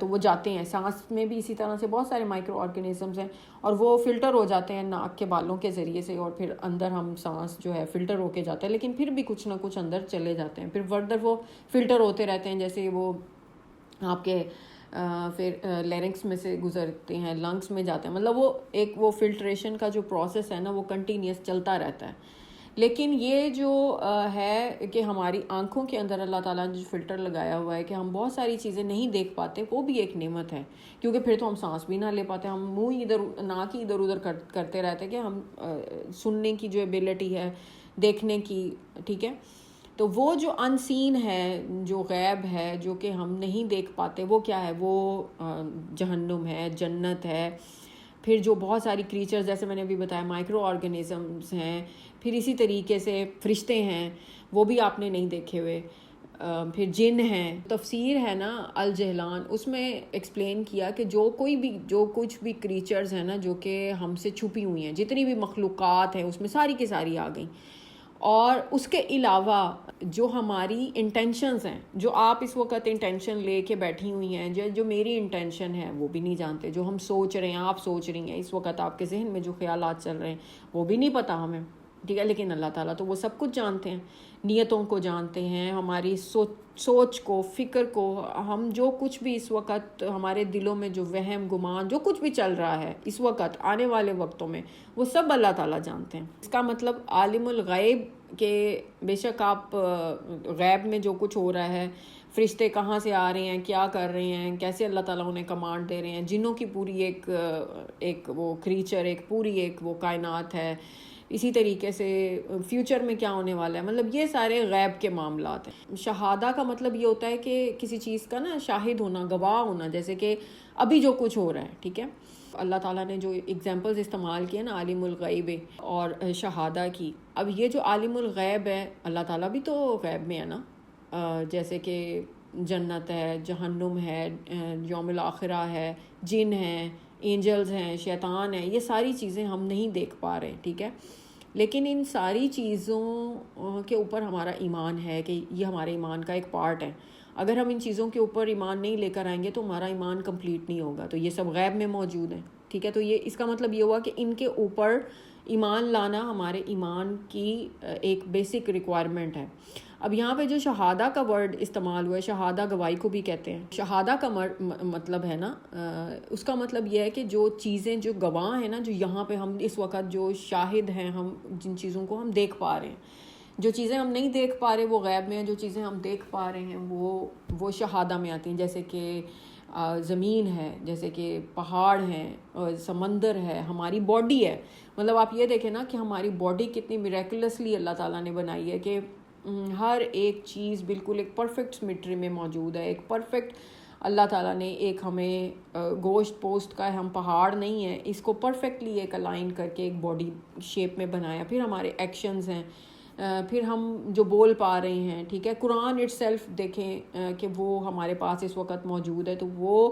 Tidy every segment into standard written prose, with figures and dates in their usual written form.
تو وہ جاتے ہیں. سانس میں بھی اسی طرح سے بہت سارے مائکرو آرگینزمز ہیں اور وہ فلٹر ہو جاتے ہیں ناک کے بالوں کے ذریعے سے, اور پھر اندر ہم سانس جو ہے فلٹر ہو کے جاتا ہے, لیکن پھر بھی کچھ نہ کچھ اندر چلے جاتے ہیں, پھر فردر وہ فلٹر ہوتے رہتے ہیں, جیسے وہ آپ کے پھر لیرنگس میں سے گزرتے ہیں, لنگس میں جاتے ہیں. مطلب وہ فلٹریشن کا جو پروسیس ہے نا وہ کنٹینیوس چلتا رہتا ہے. لیکن یہ جو ہے کہ ہماری آنکھوں کے اندر اللہ تعالیٰ نے جو فلٹر لگایا ہوا ہے کہ ہم بہت ساری چیزیں نہیں دیکھ پاتے, وہ بھی ایک نعمت ہے, کیونکہ پھر تو ہم سانس بھی نہ لے پاتے, ہم منہ ادھر ناک ہی ادھر ادھر کرتے رہتے کہ ہم سننے کی جو ایبلٹی ہے, دیکھنے کی, ٹھیک ہے. تو وہ جو ان سین ہے, جو غیب ہے, جو کہ ہم نہیں دیکھ پاتے, وہ کیا ہے؟ وہ جہنم ہے, جنت ہے, پھر جو بہت ساری کریچرز جیسے میں نے ابھی بتایا مائکرو آرگینزمز ہیں, پھر اسی طریقے سے فرشتے ہیں, وہ بھی آپ نے نہیں دیکھے ہوئے, پھر جن ہیں. تفسیر ہے نا الجہلان, اس میں ایکسپلین کیا کہ جو کچھ بھی کریچرز ہیں نا جو کہ ہم سے چھپی ہوئی ہیں, جتنی بھی مخلوقات ہیں اس میں ساری کی ساری آ گئیں. اور اس کے علاوہ جو ہماری انٹینشنز ہیں, جو آپ اس وقت انٹینشن لے کے بیٹھی ہوئی ہیں, جو میری انٹینشن ہے وہ بھی نہیں جانتے, جو ہم سوچ رہے ہیں, آپ سوچ رہی ہیں اس وقت, آپ کے ذہن میں جو خیالات چل رہے ہیں وہ بھی نہیں پتہ ہمیں, ٹھیک ہے. لیکن اللہ تعالیٰ تو وہ سب کچھ جانتے ہیں, نیتوں کو جانتے ہیں, ہماری سوچ کو, فکر کو, ہم جو کچھ بھی اس وقت ہمارے دلوں میں جو وہم گمان جو کچھ بھی چل رہا ہے اس وقت, آنے والے وقتوں میں, وہ سب اللہ تعالیٰ جانتے ہیں. اس کا مطلب عالم الغیب کہ بے شک آپ غیب میں جو کچھ ہو رہا ہے, فرشتے کہاں سے آ رہے ہیں, کیا کر رہے ہیں, کیسے اللہ تعالیٰ انہیں کمانڈ دے رہے ہیں, جنوں کی پوری ایک وہ کریچر, ایک وہ کائنات ہے, اسی طریقے سے فیوچر میں کیا ہونے والا ہے, مطلب یہ سارے غیب کے معاملات ہیں. شہادہ کا مطلب یہ ہوتا ہے کہ کسی چیز کا نا شاہد ہونا, گواہ ہونا, جیسے کہ ابھی جو کچھ ہو رہا ہے, ٹھیک ہے. اللہ تعالیٰ نے جو ایگزامپلز استعمال کیے نا عالم الغیب اور شہادہ کی, اب یہ جو عالم الغیب ہے, اللہ تعالیٰ بھی تو غیب میں ہے نا, جیسے کہ جنت ہے, جہنم ہے, یوم الآخرہ ہے, جن ہیں, اینجلز ہیں, شیطان ہیں, یہ ساری چیزیں ہم نہیں دیکھ پا رہے, ٹھیک ہے. لیکن ان ساری چیزوں کے اوپر ہمارا ایمان ہے کہ یہ ہمارے ایمان کا ایک پارٹ ہے. اگر ہم ان چیزوں کے اوپر ایمان نہیں لے کر آئیں گے تو ہمارا ایمان کمپلیٹ نہیں ہوگا. تو یہ سب غیب میں موجود ہیں, ٹھیک ہے. تو یہ اس کا مطلب یہ ہوا کہ ان کے اوپر ایمان لانا ہمارے ایمان کی ایک بیسک ریکوائرمنٹ ہے. اب یہاں پہ جو شہادہ کا ورڈ استعمال ہوا ہے, شہادہ گواہی کو بھی کہتے ہیں. شہادہ کا مطلب ہے نا, اس کا مطلب یہ ہے کہ جو چیزیں جو گواہ ہیں نا, جو یہاں پہ ہم اس وقت جو شاہد ہیں, ہم جن چیزوں کو ہم دیکھ پا رہے ہیں, جو چیزیں ہم نہیں دیکھ پا رہے وہ غیب میں ہیں, جو چیزیں ہم دیکھ پا رہے ہیں وہ شہادہ میں آتی ہیں. جیسے کہ زمین ہے, جیسے کہ پہاڑ ہیں, سمندر ہے, ہماری باڈی ہے. مطلب آپ یہ دیکھیں نا کہ ہماری باڈی کتنی میریکلسلی اللہ تعالیٰ نے بنائی ہے کہ ہر ایک چیز بالکل ایک پرفیکٹ سمیٹری میں موجود ہے, ایک پرفیکٹ اللہ تعالیٰ نے ایک ہمیں گوشت پوسٹ کا ہے, ہم پہاڑ نہیں ہیں, اس کو پرفیکٹلی ایک الائن کر کے ایک باڈی شیپ میں بنایا. پھر ہمارے ایکشنز ہیں, پھر ہم جو بول پا رہے ہیں, ٹھیک ہے. قرآن اٹ سیلف دیکھیں کہ وہ ہمارے پاس اس وقت موجود ہے, تو وہ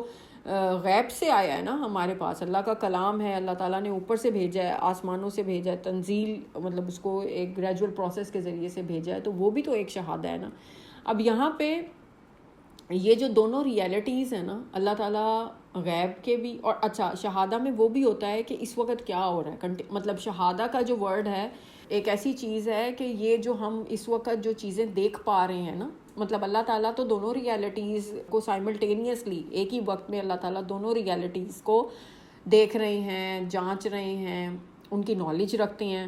غیب سے آیا ہے نا ہمارے پاس. اللہ کا کلام ہے, اللہ تعالیٰ نے اوپر سے بھیجا ہے, آسمانوں سے بھیجا ہے, تنزیل مطلب اس کو ایک گریجول پروسیس کے ذریعے سے بھیجا ہے, تو وہ بھی تو ایک شہادہ ہے نا. اب یہاں پہ یہ جو دونوں ریالٹیز ہیں نا, اللہ تعالیٰ غیب کے بھی, اور اچھا شہادہ میں وہ بھی ہوتا ہے کہ اس وقت کیا ہو رہا ہے. مطلب شہادہ کا جو ورڈ ہے ایک ایسی چیز ہے کہ یہ جو ہم اس وقت جو چیزیں دیکھ پا رہے ہیں نا, مطلب اللہ تعالیٰ تو دونوں ریالٹیز کو سائملٹینیسلی ایک ہی وقت میں اللہ تعالیٰ دونوں ریالٹیز کو دیکھ رہے ہیں, جانچ رہے ہیں, ان کی نالج رکھتے ہیں.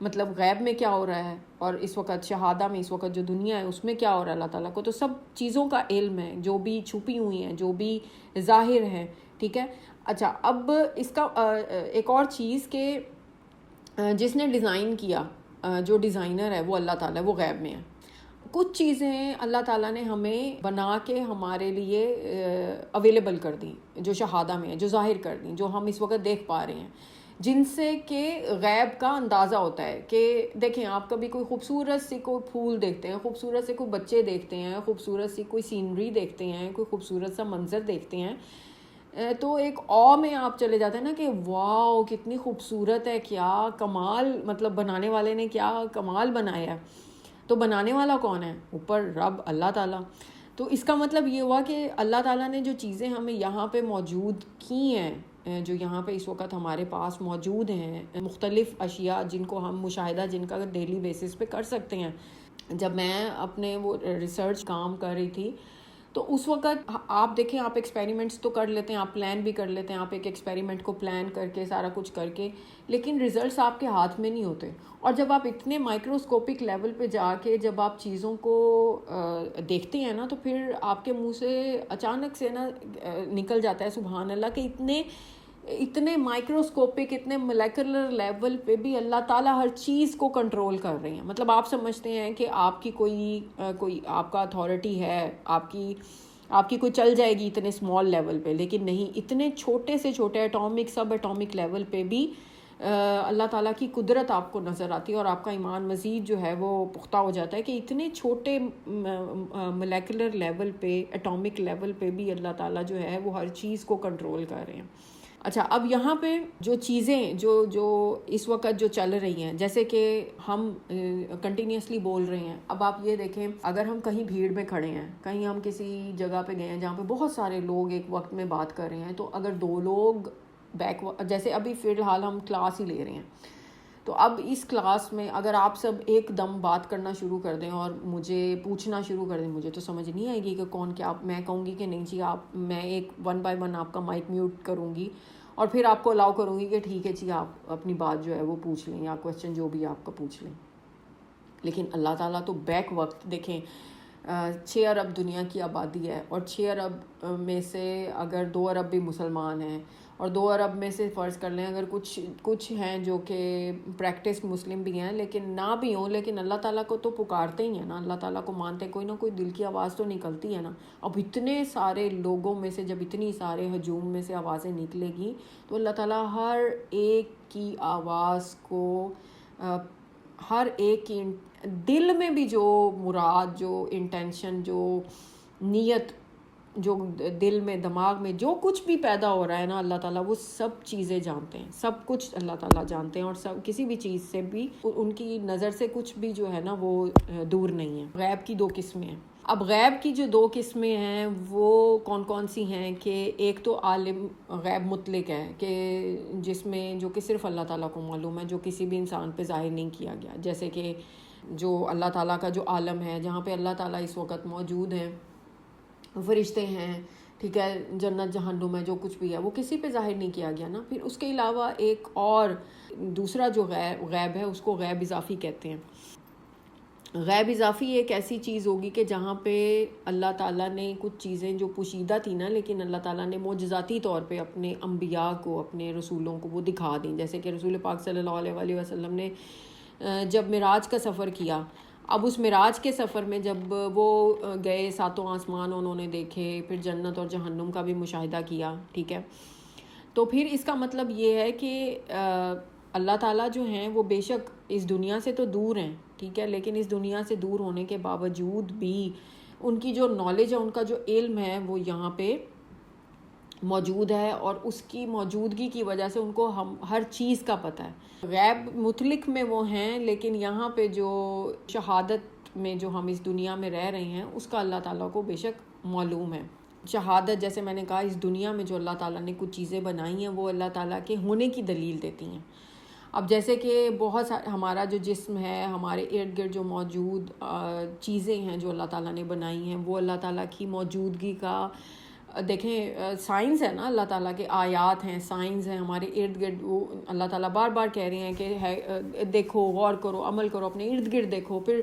مطلب غیب میں کیا ہو رہا ہے اور اس وقت شہادہ میں, اس وقت جو دنیا ہے اس میں کیا ہو رہا ہے اللہ تعالیٰ کو تو سب چیزوں کا علم ہے, جو بھی چھپی ہوئی ہیں, جو بھی ظاہر ہیں, ٹھیک ہے. اچھا اب اس کا ایک اور چیز کہ جس نے ڈیزائن کیا, جو ڈیزائنر ہے وہ اللہ تعالیٰ ہے, وہ غیب میں ہے. کچھ چیزیں اللہ تعالیٰ نے ہمیں بنا کے ہمارے لیے اویلیبل کر دیں, جو شہادہ میں ہے, جو ظاہر کر دیں, جو ہم اس وقت دیکھ پا رہے ہیں, جن سے کہ غیب کا اندازہ ہوتا ہے. کہ دیکھیں آپ کبھی کوئی خوبصورت سی کوئی پھول دیکھتے ہیں, خوبصورت سے کوئی بچے دیکھتے ہیں, خوبصورت سی کوئی سینری دیکھتے ہیں, کوئی خوبصورت سا منظر دیکھتے ہیں, تو ایک او میں آپ چلے جاتے ہیں نا کہ واو کتنی خوبصورت ہے, کیا کمال, مطلب بنانے والے نے کیا کمال بنایا ہے. تو بنانے والا کون ہے؟ اوپر رب اللہ تعالیٰ. تو اس کا مطلب یہ ہوا کہ اللہ تعالیٰ نے جو چیزیں ہمیں یہاں پہ موجود کی ہیں، جو یہاں پہ اس وقت ہمارے پاس موجود ہیں، مختلف اشیاء جن کو ہم مشاہدہ جن کا ڈیلی بیسس پہ کر سکتے ہیں. جب میں اپنے وہ ریسرچ کام کر رہی تھی تو اس وقت آپ دیکھیں، آپ ایکسپیریمنٹس تو کر لیتے ہیں، آپ پلان بھی کر لیتے ہیں، آپ ایک ایکسپیریمنٹ کو پلان کر کے سارا کچھ کر کے، لیکن ریزلٹس آپ کے ہاتھ میں نہیں ہوتے. اور جب آپ اتنے مائکروسکوپک لیول پہ جا کے جب آپ چیزوں کو دیکھتے ہیں نا، تو پھر آپ کے منہ سے اچانک سے نا نکل جاتا ہے سبحان اللہ، کہ اتنے مائکروسکوپک، اتنے مولیکولر لیول پہ بھی اللہ تعالیٰ ہر چیز کو کنٹرول کر رہے ہیں. مطلب آپ سمجھتے ہیں کہ آپ کی کوئی آپ کا اتھارٹی ہے، آپ کی کوئی چل جائے گی اتنے اسمال لیول پہ، لیکن نہیں، اتنے چھوٹے سے چھوٹے ایٹامک، سب ایٹامک لیول پہ بھی اللہ تعالیٰ کی قدرت آپ کو نظر آتی ہے، اور آپ کا ایمان مزید جو ہے وہ پختہ ہو جاتا ہے کہ اتنے چھوٹے مولیکولر لیول پہ، ایٹامک لیول پہ بھی اللہ تعالیٰ جو ہے وہ ہر چیز کو کنٹرول کر رہے ہیں. اچھا، اب یہاں پہ جو چیزیں جو اس وقت جو چل رہی ہیں، جیسے کہ ہم کنٹینیوسلی بول رہے ہیں. اب آپ یہ دیکھیں، اگر ہم کہیں بھیڑ میں کھڑے ہیں، کہیں ہم کسی جگہ پہ گئے ہیں جہاں پہ بہت سارے لوگ ایک وقت میں بات کر رہے ہیں، تو اگر 2 لوگ جیسے ابھی فی الحال ہم کلاس ہی لے رہے ہیں، تو اب اس کلاس میں اگر آپ سب ایک دم بات کرنا شروع کر دیں اور مجھے پوچھنا شروع کر دیں، مجھے تو سمجھ نہیں آئے گی کہ کون کیا. میں کہوں گی کہ نہیں جی میں ایک 1 by 1 آپ کا مائک میوٹ کروں گی اور پھر آپ کو الاؤ کروں گی کہ ٹھیک ہے جی آپ اپنی بات جو ہے وہ پوچھ لیں، یا کویسچن جو بھی آپ کا پوچھ لیں. لیکن اللہ تعالیٰ تو بیک وقت دیکھیں، 6 ارب دنیا کی آبادی ہے، اور 6 ارب میں سے اگر 2 ارب بھی مسلمان ہیں، اور 2 ارب میں سے فرض کر لیں اگر کچھ ہیں جو کہ پریکٹس مسلم بھی ہیں، لیکن نہ بھی ہوں، لیکن اللہ تعالیٰ کو تو پکارتے ہی ہیں نا، اللہ تعالیٰ کو مانتے ہیں، کوئی نہ کوئی دل کی آواز تو نکلتی ہے نا. اب اتنے سارے لوگوں میں سے جب اتنی سارے ہجوم میں سے آوازیں نکلے گی، تو اللہ تعالیٰ ہر ایک کی آواز کو، ہر ایک کی دل میں بھی جو مراد، جو انٹینشن، جو نیت، جو دل میں، دماغ میں جو کچھ بھی پیدا ہو رہا ہے نا، اللہ تعالیٰ وہ سب چیزیں جانتے ہیں، سب کچھ اللہ تعالیٰ جانتے ہیں، اور سب کسی بھی چیز سے بھی ان کی نظر سے کچھ بھی جو ہے نا وہ دور نہیں ہے. غیب کی 2 قسمیں ہیں. اب غیب کی جو 2 قسمیں ہیں وہ کون سی ہیں؟ کہ ایک تو عالم غیب مطلق ہے، کہ جس میں جو کہ صرف اللہ تعالیٰ کو معلوم ہے، جو کسی بھی انسان پہ ظاہر نہیں کیا گیا. جیسے کہ جو اللہ تعالیٰ کا جو عالم ہے، جہاں پہ اللہ تعالیٰ اس وقت موجود ہیں، فرشتے ہیں، ٹھیک ہے، جنت جہنم ہے، جو کچھ بھی ہے وہ کسی پہ ظاہر نہیں کیا گیا نا. پھر اس کے علاوہ ایک اور دوسرا جو غیب ہے، اس کو غیب اضافی کہتے ہیں. غیب اضافی ایک ایسی چیز ہوگی کہ جہاں پہ اللہ تعالیٰ نے کچھ چیزیں جو پوشیدہ تھی نا، لیکن اللہ تعالیٰ نے معجزاتی طور پہ اپنے انبیاء کو، اپنے رسولوں کو وہ دکھا دیں. جیسے کہ رسول پاک صلی اللہ علیہ وسلم نے جب معراج کا سفر کیا، اب اس معراج کے سفر میں جب وہ گئے، 7 آسمان انہوں نے دیکھے، پھر جنت اور جہنم کا بھی مشاہدہ کیا، ٹھیک ہے. تو پھر اس کا مطلب یہ ہے کہ اللہ تعالیٰ جو ہیں وہ بے شک اس دنیا سے تو دور ہیں، ٹھیک ہے، لیکن اس دنیا سے دور ہونے کے باوجود بھی ان کی جو نالج ہے، ان کا جو علم ہے وہ یہاں پہ موجود ہے، اور اس کی موجودگی کی وجہ سے ان کو ہر چیز کا پتہ ہے. غیب مطلق میں وہ ہیں، لیکن یہاں پہ جو شہادت میں جو ہم اس دنیا میں رہ رہے ہیں، اس کا اللہ تعالیٰ کو بے شک معلوم ہے. شہادت جیسے میں نے کہا، اس دنیا میں جو اللہ تعالیٰ نے کچھ چیزیں بنائی ہیں وہ اللہ تعالیٰ کے ہونے کی دلیل دیتی ہیں. اب جیسے کہ بہت ہمارا جو جسم ہے، ہمارے ارد گرد جو موجود چیزیں ہیں جو اللہ تعالیٰ نے بنائی ہیں، وہ اللہ تعالیٰ کی موجودگی کا دیکھیں سائنس ہے نا، اللہ تعالیٰ کے آیات ہیں، سائنس ہیں ہمارے ارد گرد. وہ اللہ تعالیٰ بار بار کہہ رہے ہیں کہ دیکھو، غور کرو، عمل کرو، اپنے ارد گرد دیکھو. پھر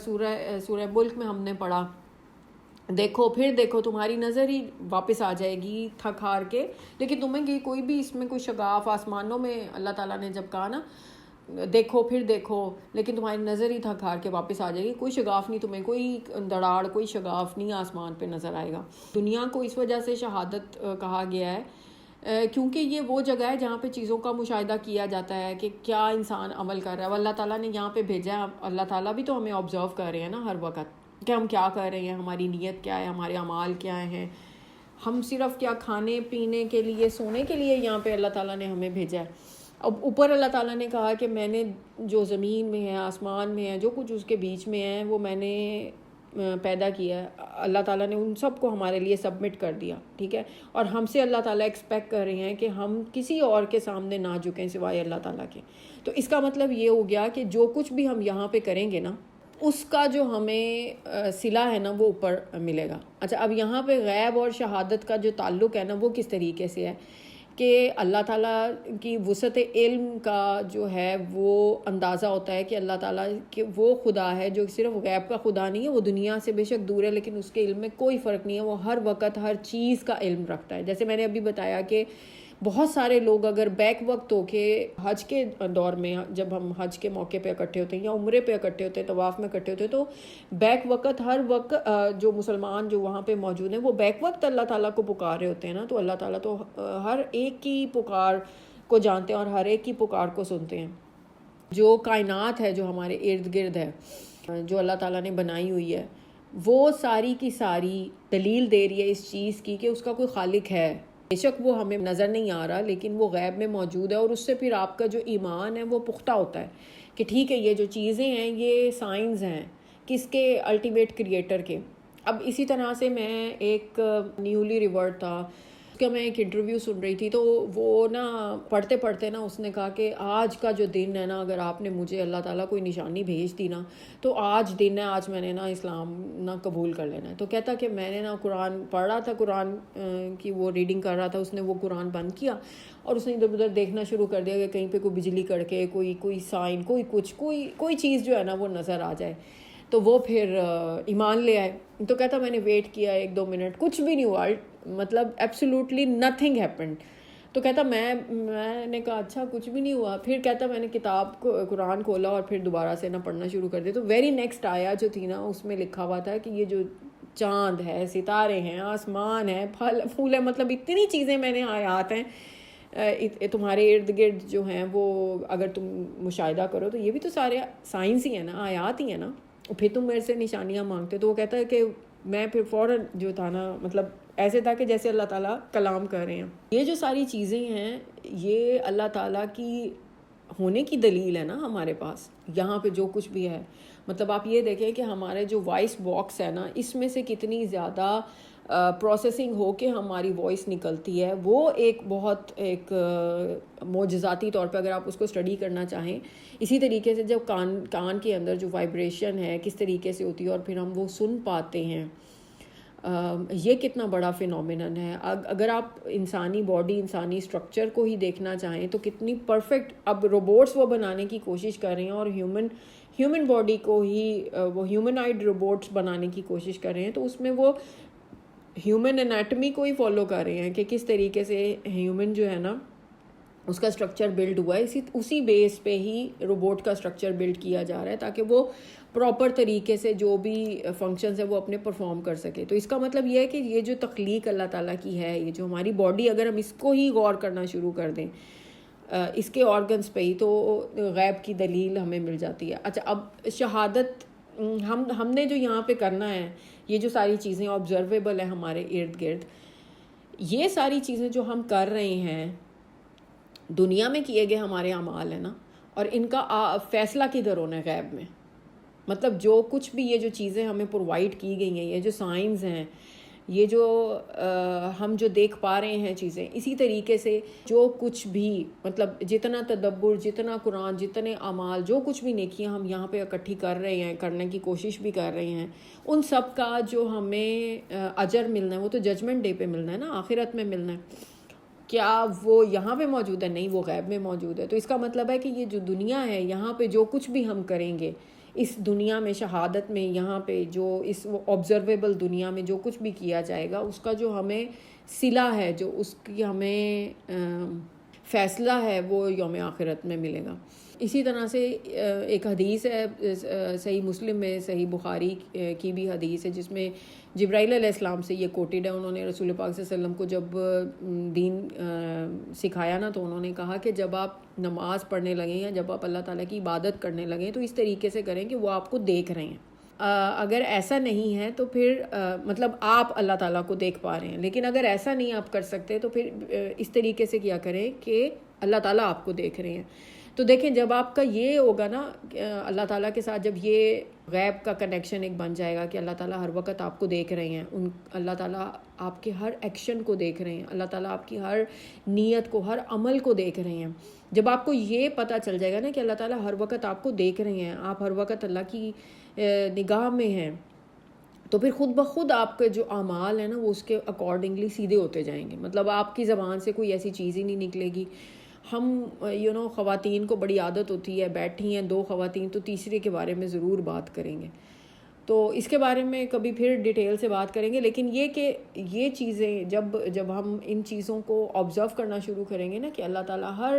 سورہ ملک میں ہم نے پڑھا، دیکھو پھر دیکھو، تمہاری نظر ہی واپس آ جائے گی تھک ہار کے، لیکن تمہیں کوئی بھی اس میں کوئی شگاف، آسمانوں میں اللہ تعالیٰ نے جب کہا نا دیکھو پھر دیکھو، لیکن تمہاری نظر ہی تھک ہار کے واپس آ جائے گی، کوئی شگاف نہیں، تمہیں کوئی دڑاڑ، کوئی شگاف نہیں آسمان پہ نظر آئے گا. دنیا کو اس وجہ سے شہادت کہا گیا ہے کیونکہ یہ وہ جگہ ہے جہاں پہ چیزوں کا مشاہدہ کیا جاتا ہے کہ کیا انسان عمل کر رہا ہے. اللہ تعالیٰ نے یہاں پہ بھیجا ہے، اللہ تعالیٰ بھی تو ہمیں آبزرو کر رہے ہیں نا ہر وقت کہ ہم کیا کر رہے ہیں، ہماری نیت کیا ہے، ہمارے اعمال کیا ہیں. ہم صرف کیا کھانے پینے کے لیے، سونے کے لیے یہاں پہ اللہ تعالیٰ نے ہمیں بھیجا ہے. اب اوپر اللہ تعالیٰ نے کہا کہ میں نے جو زمین میں ہے، آسمان میں ہے، جو کچھ اس کے بیچ میں ہے، وہ میں نے پیدا کیا ہے اللہ تعالیٰ نے ان سب کو ہمارے لیے سبمٹ کر دیا, ٹھیک ہے, اور ہم سے اللہ تعالیٰ ایکسپیکٹ کر رہے ہیں کہ ہم کسی اور کے سامنے نہ جھکیں سوائے اللہ تعالیٰ کے. تو اس کا مطلب یہ ہو گیا کہ جو کچھ بھی ہم یہاں پہ کریں گے نا اس کا جو ہمیں صلہ ہے نا وہ اوپر ملے گا. اچھا, اب یہاں پہ غیب اور شہادت کا جو تعلق ہے نا وہ کس طریقے سے ہے کہ اللہ تعالیٰ کی وسعت علم کا جو ہے وہ اندازہ ہوتا ہے کہ اللہ تعالیٰ کہ وہ خدا ہے جو صرف غیب کا خدا نہیں ہے, وہ دنیا سے بے شک دور ہے لیکن اس کے علم میں کوئی فرق نہیں ہے, وہ ہر وقت ہر چیز کا علم رکھتا ہے. جیسے میں نے ابھی بتایا کہ بہت سارے لوگ اگر بیک وقت ہو کے حج کے دور میں جب ہم حج کے موقع پہ اکٹھے ہوتے ہیں یا عمرے پہ اکٹھے ہوتے ہیں, طواف میں اکٹھے ہوتے ہیں, تو بیک وقت ہر وقت جو مسلمان جو وہاں پہ موجود ہیں وہ بیک وقت اللہ تعالیٰ کو پکار رہے ہوتے ہیں نا, تو اللہ تعالیٰ تو ہر ایک کی پکار کو جانتے ہیں اور ہر ایک کی پکار کو سنتے ہیں. جو کائنات ہے جو ہمارے ارد گرد ہے جو اللہ تعالیٰ نے بنائی ہوئی ہے وہ ساری کی ساری دلیل دے رہی ہے اس چیز کی کہ اس کا کوئی خالق ہے. بے شک وہ ہمیں نظر نہیں آ رہا لیکن وہ غیب میں موجود ہے, اور اس سے پھر آپ کا جو ایمان ہے وہ پختہ ہوتا ہے کہ ٹھیک ہے یہ جو چیزیں ہیں یہ سائنس ہیں کس کے, الٹیمیٹ کریٹر کے. اب اسی طرح سے میں ایک نیولی ریورڈ تھا, اس کا میں ایک انٹرویو سن رہی تھی, تو وہ نا پڑھتے پڑھتے نا اس نے کہا کہ آج کا جو دن ہے نا اگر آپ نے مجھے اللہ تعالیٰ کوئی نشانی بھیج دی نا تو آج دن ہے, آج میں نے نا اسلام نا قبول کر لینا ہے. تو کہتا کہ میں نے نا قرآن پڑھ رہا تھا, قرآن کی وہ ریڈنگ کر رہا تھا, اس نے وہ قرآن بند کیا اور اس نے ادھر ادھر دیکھنا شروع کر دیا کہ کہیں پہ کوئی بجلی کڑکے, کوئی سائن, کوئی کچھ, کوئی چیز جو ہے نا وہ نظر آ جائے, تو وہ پھر ایمان لے آئے. تو کہتا میں نے ویٹ کیا 1-2 منٹ, کچھ بھی نہیں ہوا, مطلب ایبسولوٹلی نتھنگ ہیپنڈ. تو کہتا میں نے کہا اچھا کچھ بھی نہیں ہوا. پھر کہتا میں نے کتاب کو قرآن کھولا اور پھر دوبارہ سے نا پڑھنا شروع کر دیا. تو ویری نیکسٹ آیا جو تھی نا اس میں لکھا ہوا تھا کہ یہ جو چاند ہے, ستارے ہیں, آسمان ہے, پھل پھول ہے, مطلب اتنی چیزیں میں نے آیات ہیں تمہارے ارد گرد جو ہیں وہ اگر تم مشاہدہ کرو تو یہ بھی تو سارے سائنس ہی ہیں نا, آیات ہی ہیں نا, پھر تم میرے سے نشانیاں مانگتے. تو وہ کہتا ہے کہ میں پھر فوراً جو تھا نا مطلب ایسے تھا کہ جیسے اللہ تعالیٰ کلام کر رہے ہیں. یہ جو ساری چیزیں ہیں یہ اللہ تعالیٰ کی ہونے کی دلیل ہے نا ہمارے پاس یہاں پہ جو کچھ بھی ہے. مطلب آپ یہ دیکھیں کہ ہمارے جو وائس باکس ہے نا اس میں سے کتنی زیادہ پروسیسنگ ہو کے ہماری وائس نکلتی ہے. وہ ایک بہت ایک معجزاتی طور پہ اگر آپ اس کو اسٹڈی کرنا چاہیں, اسی طریقے سے جب کان کے اندر جو وائبریشن ہے کس طریقے سے ہوتی ہے اور پھر ہم وہ سن پاتے ہیں, یہ کتنا بڑا فینومینن ہے. اگر آپ انسانی باڈی, انسانی اسٹرکچر کو ہی دیکھنا چاہیں تو کتنی پرفیکٹ اب روبوٹس وہ بنانے کی کوشش کر رہے ہیں اور ہیومن باڈی کو ہی وہ ہیومنائڈ روبوٹس بنانے کی کوشش کر رہے ہیں. تو اس میں وہ ہیومن انیٹمی کو ہی فالو کر رہے ہیں کہ کس طریقے سے ہیومن جو ہے نا اس کا اسٹرکچر بلڈ ہوا ہے, اسی بیس پہ ہی روبوٹ کا اسٹرکچر بلڈ کیا جا رہا ہے تاکہ وہ پراپر طریقے سے جو بھی فنکشنز ہیں وہ اپنے پرفارم کر سکے. تو اس کا مطلب یہ ہے کہ یہ جو تخلیق اللہ تعالیٰ کی ہے, یہ جو ہماری باڈی, اگر ہم اس کو ہی غور کرنا شروع کر دیں اس کے آرگنز پہ ہی, تو غیب کی دلیل ہمیں مل جاتی ہے. اچھا, اب شہادت ہم نے جو یہاں پہ کرنا ہے, یہ جو ساری چیزیں آبزرویبل ہیں ہمارے ارد گرد, یہ ساری چیزیں جو ہم کر رہے ہیں دنیا میں کیے گئے ہمارے اعمال ہیں نا, اور ان کا فیصلہ کدھر ہونا ہے غیب میں. مطلب جو کچھ بھی یہ جو چیزیں ہمیں پرووائڈ کی گئی ہیں, یہ جو سائنس ہیں, یہ جو ہم جو دیکھ پا رہے ہیں چیزیں, اسی طریقے سے جو کچھ بھی مطلب جتنا تدبر, جتنا قرآن, جتنے اعمال, جو کچھ بھی نیکیاں ہم یہاں پہ اکٹھی کر رہے ہیں, کرنے کی کوشش بھی کر رہے ہیں, ان سب کا جو ہمیں اجر ملنا ہے وہ تو ججمنٹ ڈے پہ ملنا ہے نا, آخرت میں ملنا ہے. کیا وہ یہاں پہ موجود ہے؟ نہیں, وہ غیب میں موجود ہے. تو اس کا مطلب ہے کہ یہ جو دنیا ہے یہاں پہ جو کچھ بھی ہم کریں گے اس دنیا میں, شہادت میں, یہاں پہ جو اس آبزرویبل دنیا میں جو کچھ بھی کیا جائے گا اس کا جو ہمیں صلہ ہے, جو اس کی ہمیں فیصلہ ہے, وہ یوم آخرت میں ملے گا. اسی طرح سے ایک حدیث ہے صحیح مسلم میں, صحیح بخاری کی بھی حدیث ہے جس میں جبرائیل علیہ السلام سے یہ کوٹیڈ ہے. انہوں نے رسول پاک صلی اللہ علیہ وسلم کو جب دین سکھایا نا تو انہوں نے کہا کہ جب آپ نماز پڑھنے لگیں یا جب آپ اللہ تعالیٰ کی عبادت کرنے لگیں تو اس طریقے سے کریں کہ وہ آپ کو دیکھ رہے ہیں. اگر ایسا نہیں ہے تو پھر مطلب آپ اللہ تعالیٰ کو دیکھ پا رہے ہیں, لیکن اگر ایسا نہیں آپ کر سکتے تو پھر اس طریقے سے کیا کریں کہ اللہ تعالیٰ آپ کو دیکھ رہے ہیں. تو دیکھیں جب آپ کا یہ ہوگا نا اللہ تعالیٰ کے ساتھ، جب یہ غیب کا کنیکشن ایک بن جائے گا کہ اللہ تعالیٰ ہر وقت آپ کو دیکھ رہے ہیں، اللہ تعالیٰ آپ کے ہر ایکشن کو دیکھ رہے ہیں، اللہ تعالیٰ آپ کی ہر نیت کو، ہر عمل کو دیکھ رہے ہیں، جب آپ کو یہ پتہ چل جائے گا نا کہ اللہ تعالیٰ ہر وقت آپ کو دیکھ رہے ہیں، آپ ہر وقت اللہ کی نگاہ میں ہیں، تو پھر خود بخود آپ کے جو اعمال ہیں نا وہ اس کے اکارڈنگلی سیدھے ہوتے جائیں گے. مطلب آپ کی زبان سے کوئی ایسی چیز ہی نہیں نکلے گی. ہم خواتین کو بڑی عادت ہوتی ہے، بیٹھی ہیں 2 خواتین تو تیسرے کے بارے میں ضرور بات کریں گے، تو اس کے بارے میں کبھی پھر ڈیٹیل سے بات کریں گے. لیکن یہ کہ یہ چیزیں جب ہم ان چیزوں کو آبزرو کرنا شروع کریں گے نا کہ اللہ تعالیٰ ہر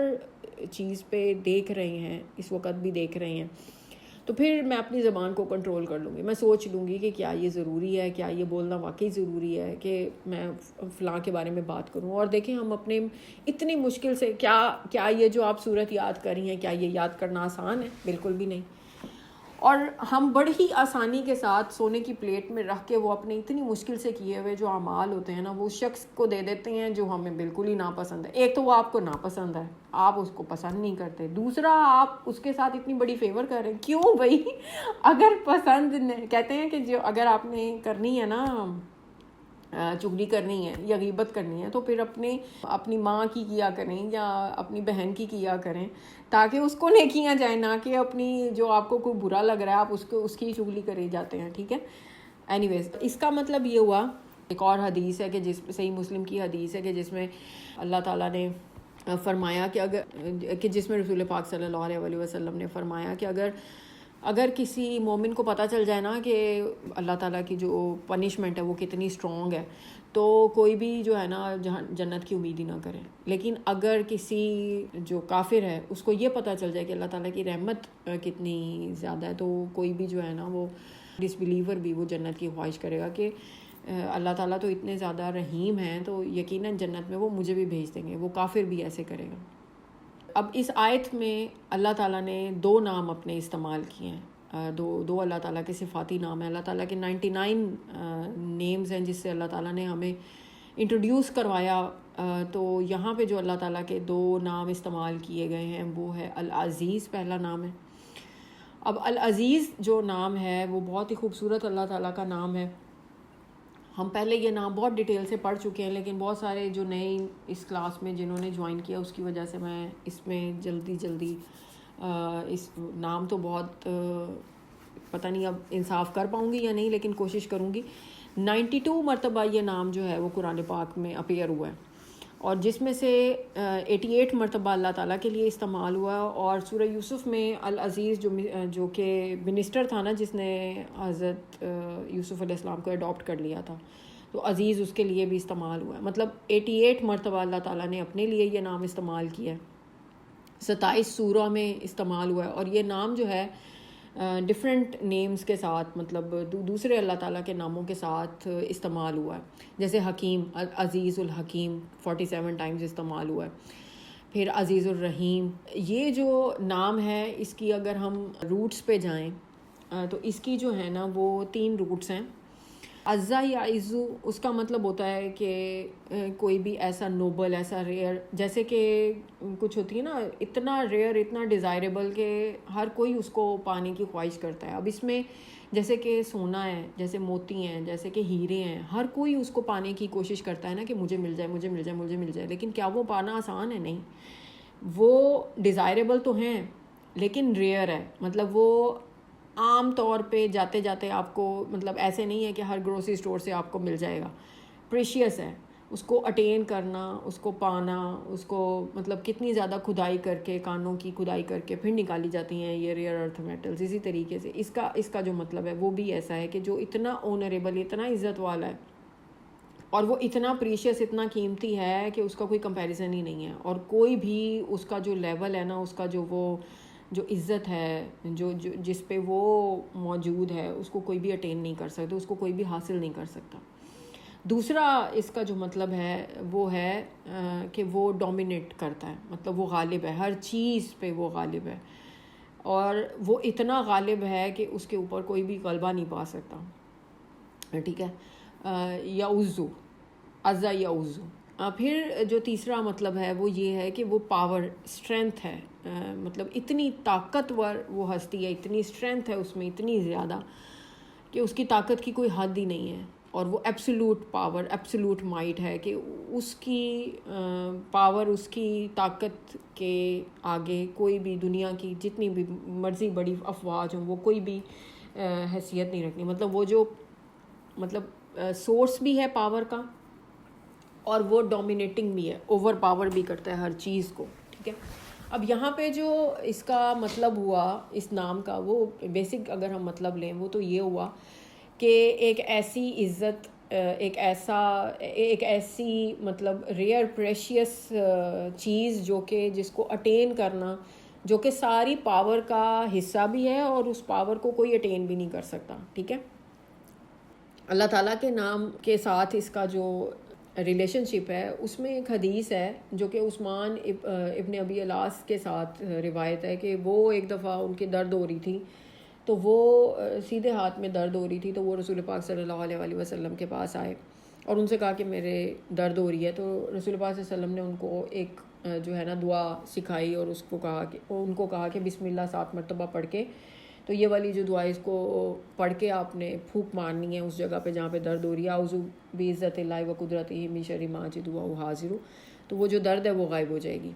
چیز پہ دیکھ رہے ہیں، اس وقت بھی دیکھ رہے ہیں، تو پھر میں اپنی زبان کو کنٹرول کر لوں گی. میں سوچ لوں گی کہ کیا یہ ضروری ہے، کیا یہ بولنا واقعی ضروری ہے کہ میں فلاں کے بارے میں بات کروں. اور دیکھیں ہم اپنے اتنی مشکل سے کیا یہ جو آپ صورت یاد کر رہی ہیں، کیا یہ یاد کرنا آسان ہے؟ بالکل بھی نہیں. اور ہم بڑی ہی آسانی کے ساتھ سونے کی پلیٹ میں رکھ کے وہ اپنے اتنی مشکل سے کیے ہوئے جو اعمال ہوتے ہیں نا وہ شخص کو دے دیتے ہیں جو ہمیں بالکل ہی ناپسند ہے. ایک تو وہ آپ کو ناپسند ہے، آپ اس کو پسند نہیں کرتے. دوسرا آپ اس کے ساتھ اتنی بڑی فیور کر رہے ہیں. کیوں بھائی؟ اگر پسند کہتے ہیں کہ جو اگر آپ نے کرنی ہے نا چگلی کرنی ہے یا غیبت کرنی ہے تو پھر اپنی ماں کی کیا کریں یا اپنی بہن کی کیا کریں تاکہ اس کو نیکیاں جائیں، نہ کہ اپنی جو آپ کو کوئی برا لگ رہا ہے آپ اس کی چگلی کرے جاتے ہیں. ٹھیک ہے. اینی ویز اس کا مطلب یہ ہوا. ایک اور حدیث ہے کہ صحیح مسلم کی حدیث ہے کہ جس میں اللہ تعالیٰ نے فرمایا کہ جس میں رسول پاک صلی اللہ علیہ وسلم نے فرمایا کہ اگر کسی مومن کو پتہ چل جائے نا کہ اللہ تعالیٰ کی جو پنشمنٹ ہے وہ کتنی اسٹرانگ ہے تو کوئی بھی جو ہے نا جنت کی امید ہی نہ کرے. لیکن اگر کسی جو کافر ہے اس کو یہ پتہ چل جائے کہ اللہ تعالیٰ کی رحمت کتنی زیادہ ہے تو کوئی بھی جو ہے نا وہ ڈس بلیور بھی وہ جنت کی خواہش کرے گا کہ اللہ تعالیٰ تو اتنے زیادہ رحیم ہیں تو یقیناً جنت میں وہ مجھے بھی بھیج دیں گے. وہ کافر بھی ایسے کرے گا. اب اس آیت میں اللہ تعالیٰ نے 2 نام اپنے استعمال کیے ہیں. دو اللہ تعالیٰ کے صفاتی نام ہیں. اللہ تعالیٰ کے 99 نیمز ہیں جس سے اللہ تعالیٰ نے ہمیں انٹروڈیوس کروایا. تو یہاں پہ جو اللہ تعالیٰ کے 2 نام استعمال کیے گئے ہیں وہ ہے العزیز، پہلا نام ہے. اب العزیز جو نام ہے وہ بہت ہی خوبصورت اللہ تعالیٰ کا نام ہے. ہم پہلے یہ نام بہت ڈیٹیل سے پڑھ چکے ہیں لیکن بہت سارے جو نئے اس کلاس میں جنہوں نے جوائن کیا اس کی وجہ سے میں اس میں جلدی اس نام تو بہت پتہ نہیں اب انصاف کر پاؤں گی یا نہیں لیکن کوشش کروں گی. 92 مرتبہ یہ نام جو ہے وہ قرآن پاک میں اپیئر ہوا ہے اور جس میں سے 88 مرتبہ اللہ تعالیٰ کے لیے استعمال ہوا. اور سورہ یوسف میں العزیز جو کہ منسٹر تھا نا جس نے حضرت یوسف علیہ السلام کو اڈاپٹ کر لیا تھا تو عزیز اس کے لیے بھی استعمال ہوا ہے. مطلب 88 مرتبہ اللہ تعالیٰ نے اپنے لیے یہ نام استعمال کیا ہے. 27 سورہ میں استعمال ہوا ہے اور یہ نام جو ہے ڈفرینٹ نیمز کے ساتھ مطلب دوسرے اللہ تعالیٰ کے ناموں کے ساتھ استعمال ہوا ہے. جیسے حکیم، عزیز الحکیم 47 ٹائمز استعمال ہوا ہے. پھر عزیز الرحیم. یہ جو نام ہے اس کی اگر ہم روٹس پہ جائیں تو اس کی جو ہے نا وہ 3 روٹس ہیں. عزا یا عزو اس کا مطلب ہوتا ہے کہ کوئی بھی ایسا نوبل، ایسا ریئر، جیسے کہ کچھ ہوتی ہے نا اتنا ریئر، اتنا ڈیزائریبل کہ ہر کوئی اس کو پانے کی خواہش کرتا ہے. اب اس میں جیسے کہ سونا ہے، جیسے موتی ہیں، جیسے کہ ہیرے ہیں، ہر کوئی اس کو پانے کی کوشش کرتا ہے نا کہ مجھے مل جائے مجھے مل جائے مجھے مل جائے. لیکن کیا وہ پانا آسان ہے؟ نہیں. وہ ڈیزائریبل تو ہیں لیکن ریئر ہے. مطلب وہ عام طور پہ جاتے جاتے آپ کو مطلب ایسے نہیں ہے کہ ہر گروسری اسٹور سے آپ کو مل جائے گا. پریشیس ہے. اس کو اٹین کرنا، اس کو پانا، اس کو مطلب کتنی زیادہ کھدائی کر کے، کانوں کی کھدائی کر کے پھر نکالی جاتی ہیں یہ ریئر ارتھ میٹلز. اسی طریقے سے اس کا جو مطلب ہے وہ بھی ایسا ہے کہ جو اتنا آنریبل، اتنا عزت والا ہے اور وہ اتنا پریشیس، اتنا قیمتی ہے کہ اس کا کوئی کمپیریزن ہی نہیں ہے. اور کوئی بھی اس کا جو لیول ہے نا، اس کا جو عزت ہے، جو جس پہ وہ موجود ہے، اس کو کوئی بھی اٹین نہیں کر سکتا، اس کو کوئی بھی حاصل نہیں کر سکتا. دوسرا اس کا جو مطلب ہے وہ ہے کہ وہ ڈومینیٹ کرتا ہے. مطلب وہ غالب ہے، ہر چیز پہ وہ غالب ہے اور وہ اتنا غالب ہے کہ اس کے اوپر کوئی بھی غلبہ نہیں پا سکتا. ٹھیک ہے. یا عزو، عزا یا عزو پھر جو تیسرا مطلب ہے وہ یہ ہے کہ وہ پاور اسٹرینتھ ہے، مطلب اتنی طاقتور وہ ہستی ہے، اتنی اسٹرینتھ ہے اس میں اتنی زیادہ کہ اس کی طاقت کی کوئی حد ہی نہیں ہے، اور وہ ایبسولوٹ پاور، ایبسولوٹ مائٹ ہے کہ اس کی پاور، اس کی طاقت کے آگے کوئی بھی دنیا کی جتنی بھی مرضی بڑی افواج ہوں وہ کوئی بھی حیثیت نہیں رکھنی. مطلب وہ جو مطلب سورس بھی ہے پاور کا، اور وہ ڈومینیٹنگ بھی ہے، اوور پاور بھی کرتا ہے ہر چیز کو. ٹھیک ہے. اب یہاں پہ جو اس کا مطلب ہوا اس نام کا، وہ بیسک اگر ہم مطلب لیں وہ تو یہ ہوا کہ ایک ایسی عزت، ایک ایسی مطلب ریئر پریشیس چیز جو کہ جس کو اٹین کرنا، جو کہ ساری پاور کا حصہ بھی ہے اور اس پاور کو کوئی اٹین بھی نہیں کر سکتا. ٹھیک ہے. اللہ تعالیٰ کے نام کے ساتھ اس کا جو ریلیشن شپ ہے، اس میں ایک حدیث ہے جو کہ عثمان ابن ابی الاس کے ساتھ روایت ہے کہ وہ ایک دفعہ ان کے درد ہو رہی تھی، تو وہ سیدھے ہاتھ میں درد ہو رہی تھی، تو وہ رسول پاک صلی اللہ علیہ وسلم کے پاس آئے اور ان سے کہا کہ میرے درد ہو رہی ہے. تو رسول پاک صلی اللہ علیہ وسلم نے ان کو ایک جو ہے نا دعا سکھائی، اور اس کو کہا کہ ان کو کہا کہ بسم اللہ 7 مرتبہ پڑھ کے، تو یہ والی جو دعا اس کو پڑھ کے آپ نے پھونک مارنی ہے اس جگہ پہ جہاں پہ درد ہو رہی ہے. اعوذ بعزت اللہ و قدرتہ من شر ما اجد وهو حاضر، تو وہ جو درد ہے وہ غائب ہو جائے گی.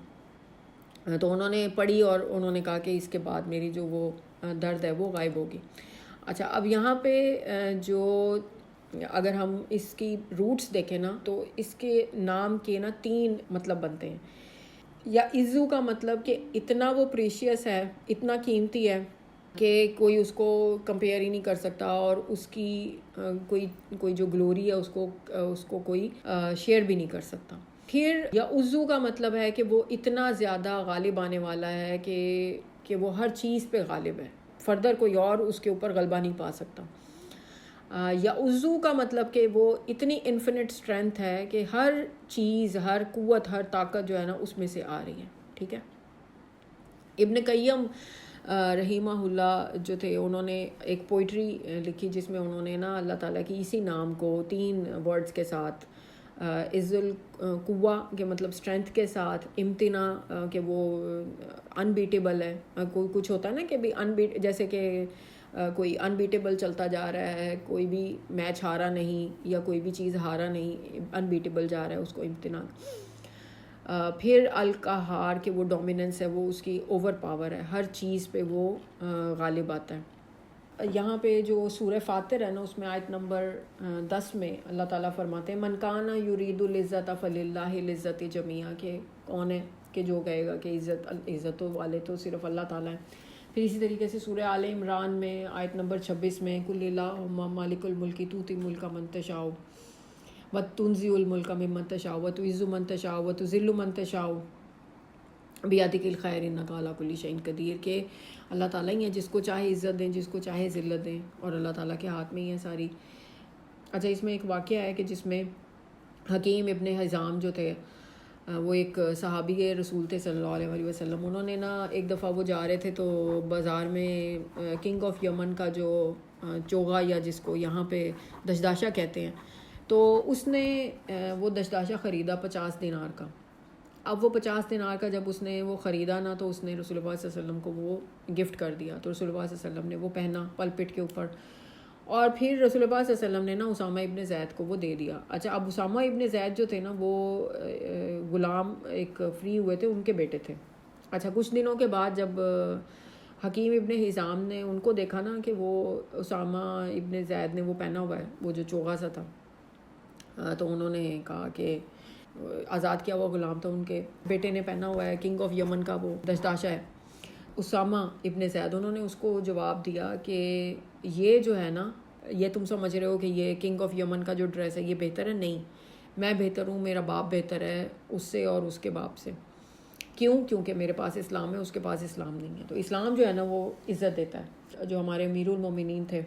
تو انہوں نے پڑھی اور انہوں نے کہا کہ اس کے بعد میری جو وہ درد ہے وہ غائب ہوگی. اچھا، اب یہاں پہ جو اگر ہم اس کی روٹس دیکھیں نا، تو اس کے نام کے نا 3 مطلب بنتے ہیں. یا عزو کا مطلب کہ اتنا وہ پریشیس ہے، اتنا قیمتی ہے کہ کوئی اس کو کمپیئر ہی نہیں کر سکتا، اور اس کی کوئی جو گلوری ہے اس کو کوئی شیئر بھی نہیں کر سکتا. پھر یا عزو کا مطلب ہے کہ وہ اتنا زیادہ غالب آنے والا ہے کہ وہ ہر چیز پہ غالب ہے، فردر کوئی اور اس کے اوپر غلبہ نہیں پا سکتا. یا عزو کا مطلب کہ وہ اتنی انفینٹ اسٹرینتھ ہے کہ ہر چیز، ہر قوت، ہر طاقت جو ہے نا اس میں سے آ رہی ہے. ٹھیک ہے. ابن قیم رحمہ اللہ جو تھے، انہوں نے ایک پوئٹری لکھی جس میں انہوں نے نا اللہ تعالیٰ کی اسی نام کو 3 ورڈز کے ساتھ، عز القوہ کے مطلب اسٹرینتھ کے ساتھ، امتناع کہ وہ انبیٹیبل ہے. کوئی کچھ ہوتا ہے نا کہ جیسے کہ کوئی انبیٹیبل چلتا جا رہا ہے، کوئی بھی میچ ہارا نہیں یا کوئی بھی چیز ہارا نہیں، انبیٹیبل جا رہا ہے، اس کو امتناع. پھر القہار کہ وہ ڈومیننس ہے، وہ اس کی اوور پاور ہے، ہر چیز پہ وہ غالب آتا ہے. یہاں پہ جو سورہ فاطر ہے نا، اس میں آیت نمبر 10 میں اللہ تعالیٰ فرماتے ہیں من کان یرید العزت فللہ العزت جمیعا، کہ کون ہے کہ جو کہے گا کہ عزتوں والے تو صرف اللہ تعالیٰ ہیں. پھر اسی طریقے سے سورہ آل عمران میں آیت نمبر 26 میں قل اللہم مالک الملک تؤتی الملک من تشاء وتنزع الملک ممن تشاء وتعز من تشاء وتذل من تشاء بیدک الخیر انک علی کل شیء قدیر، کہ اللہ تعالیٰ ہی ہیں جس کو چاہے عزت دیں، جس کو چاہے ذلت دیں، اور اللہ تعالیٰ کے ہاتھ میں ہی ہے ساری. اچھا، اس میں ایک واقعہ ہے کہ جس میں حکیم ابن حزام جو تھے، وہ ایک صحابی رسول تھے صلی اللہ علیہ وسلم. انہوں نے نا ایک دفعہ وہ جا رہے تھے تو بازار میں کنگ آف یمن کا جو چوغا، یا جس کو یہاں پہ دشداشا کہتے ہیں، تو اس نے وہ دشداشا خریدا 50 دینار کا. اب وہ 50 دینار کا جب اس نے وہ خریدا نا، تو اس نے رسول اللہ صلی اللہ علیہ وسلم کو وہ گفٹ کر دیا. تو رسول اللہ صلی اللہ علیہ وسلم نے وہ پہنا پلپٹ کے اوپر، اور پھر رسول اللہ صلی اللہ علیہ وسلم نے نا اسامہ ابن زید کو وہ دے دیا. اچھا، اب اسامہ ابن زید جو تھے نا، وہ غلام ایک فری ہوئے تھے، ان کے بیٹے تھے. اچھا، کچھ دنوں کے بعد جب حکیم ابن حزام نے ان کو دیکھا نا کہ وہ اسامہ ابن زید نے وہ پہنا ہوا ہے، وہ جو چوغا سا تھا، تو انہوں نے کہا کہ آزاد کیا ہوا غلام تھا، ان کے بیٹے نے پہنا ہوا ہے، کنگ آف یمن کا وہ دشداشا ہے، اسامہ ابن زید. انہوں نے اس کو جواب دیا کہ یہ جو ہے نا، یہ تم سمجھ رہے ہو کہ یہ کنگ آف یمن کا جو ڈریس ہے یہ بہتر ہے؟ نہیں، میں بہتر ہوں، میرا باپ بہتر ہے اس سے اور اس کے باپ سے. کیوں؟ کیونکہ میرے پاس اسلام ہے، اس کے پاس اسلام نہیں ہے. تو اسلام جو ہے نا وہ عزت دیتا ہے. جو ہمارے امیر المومنین تھے،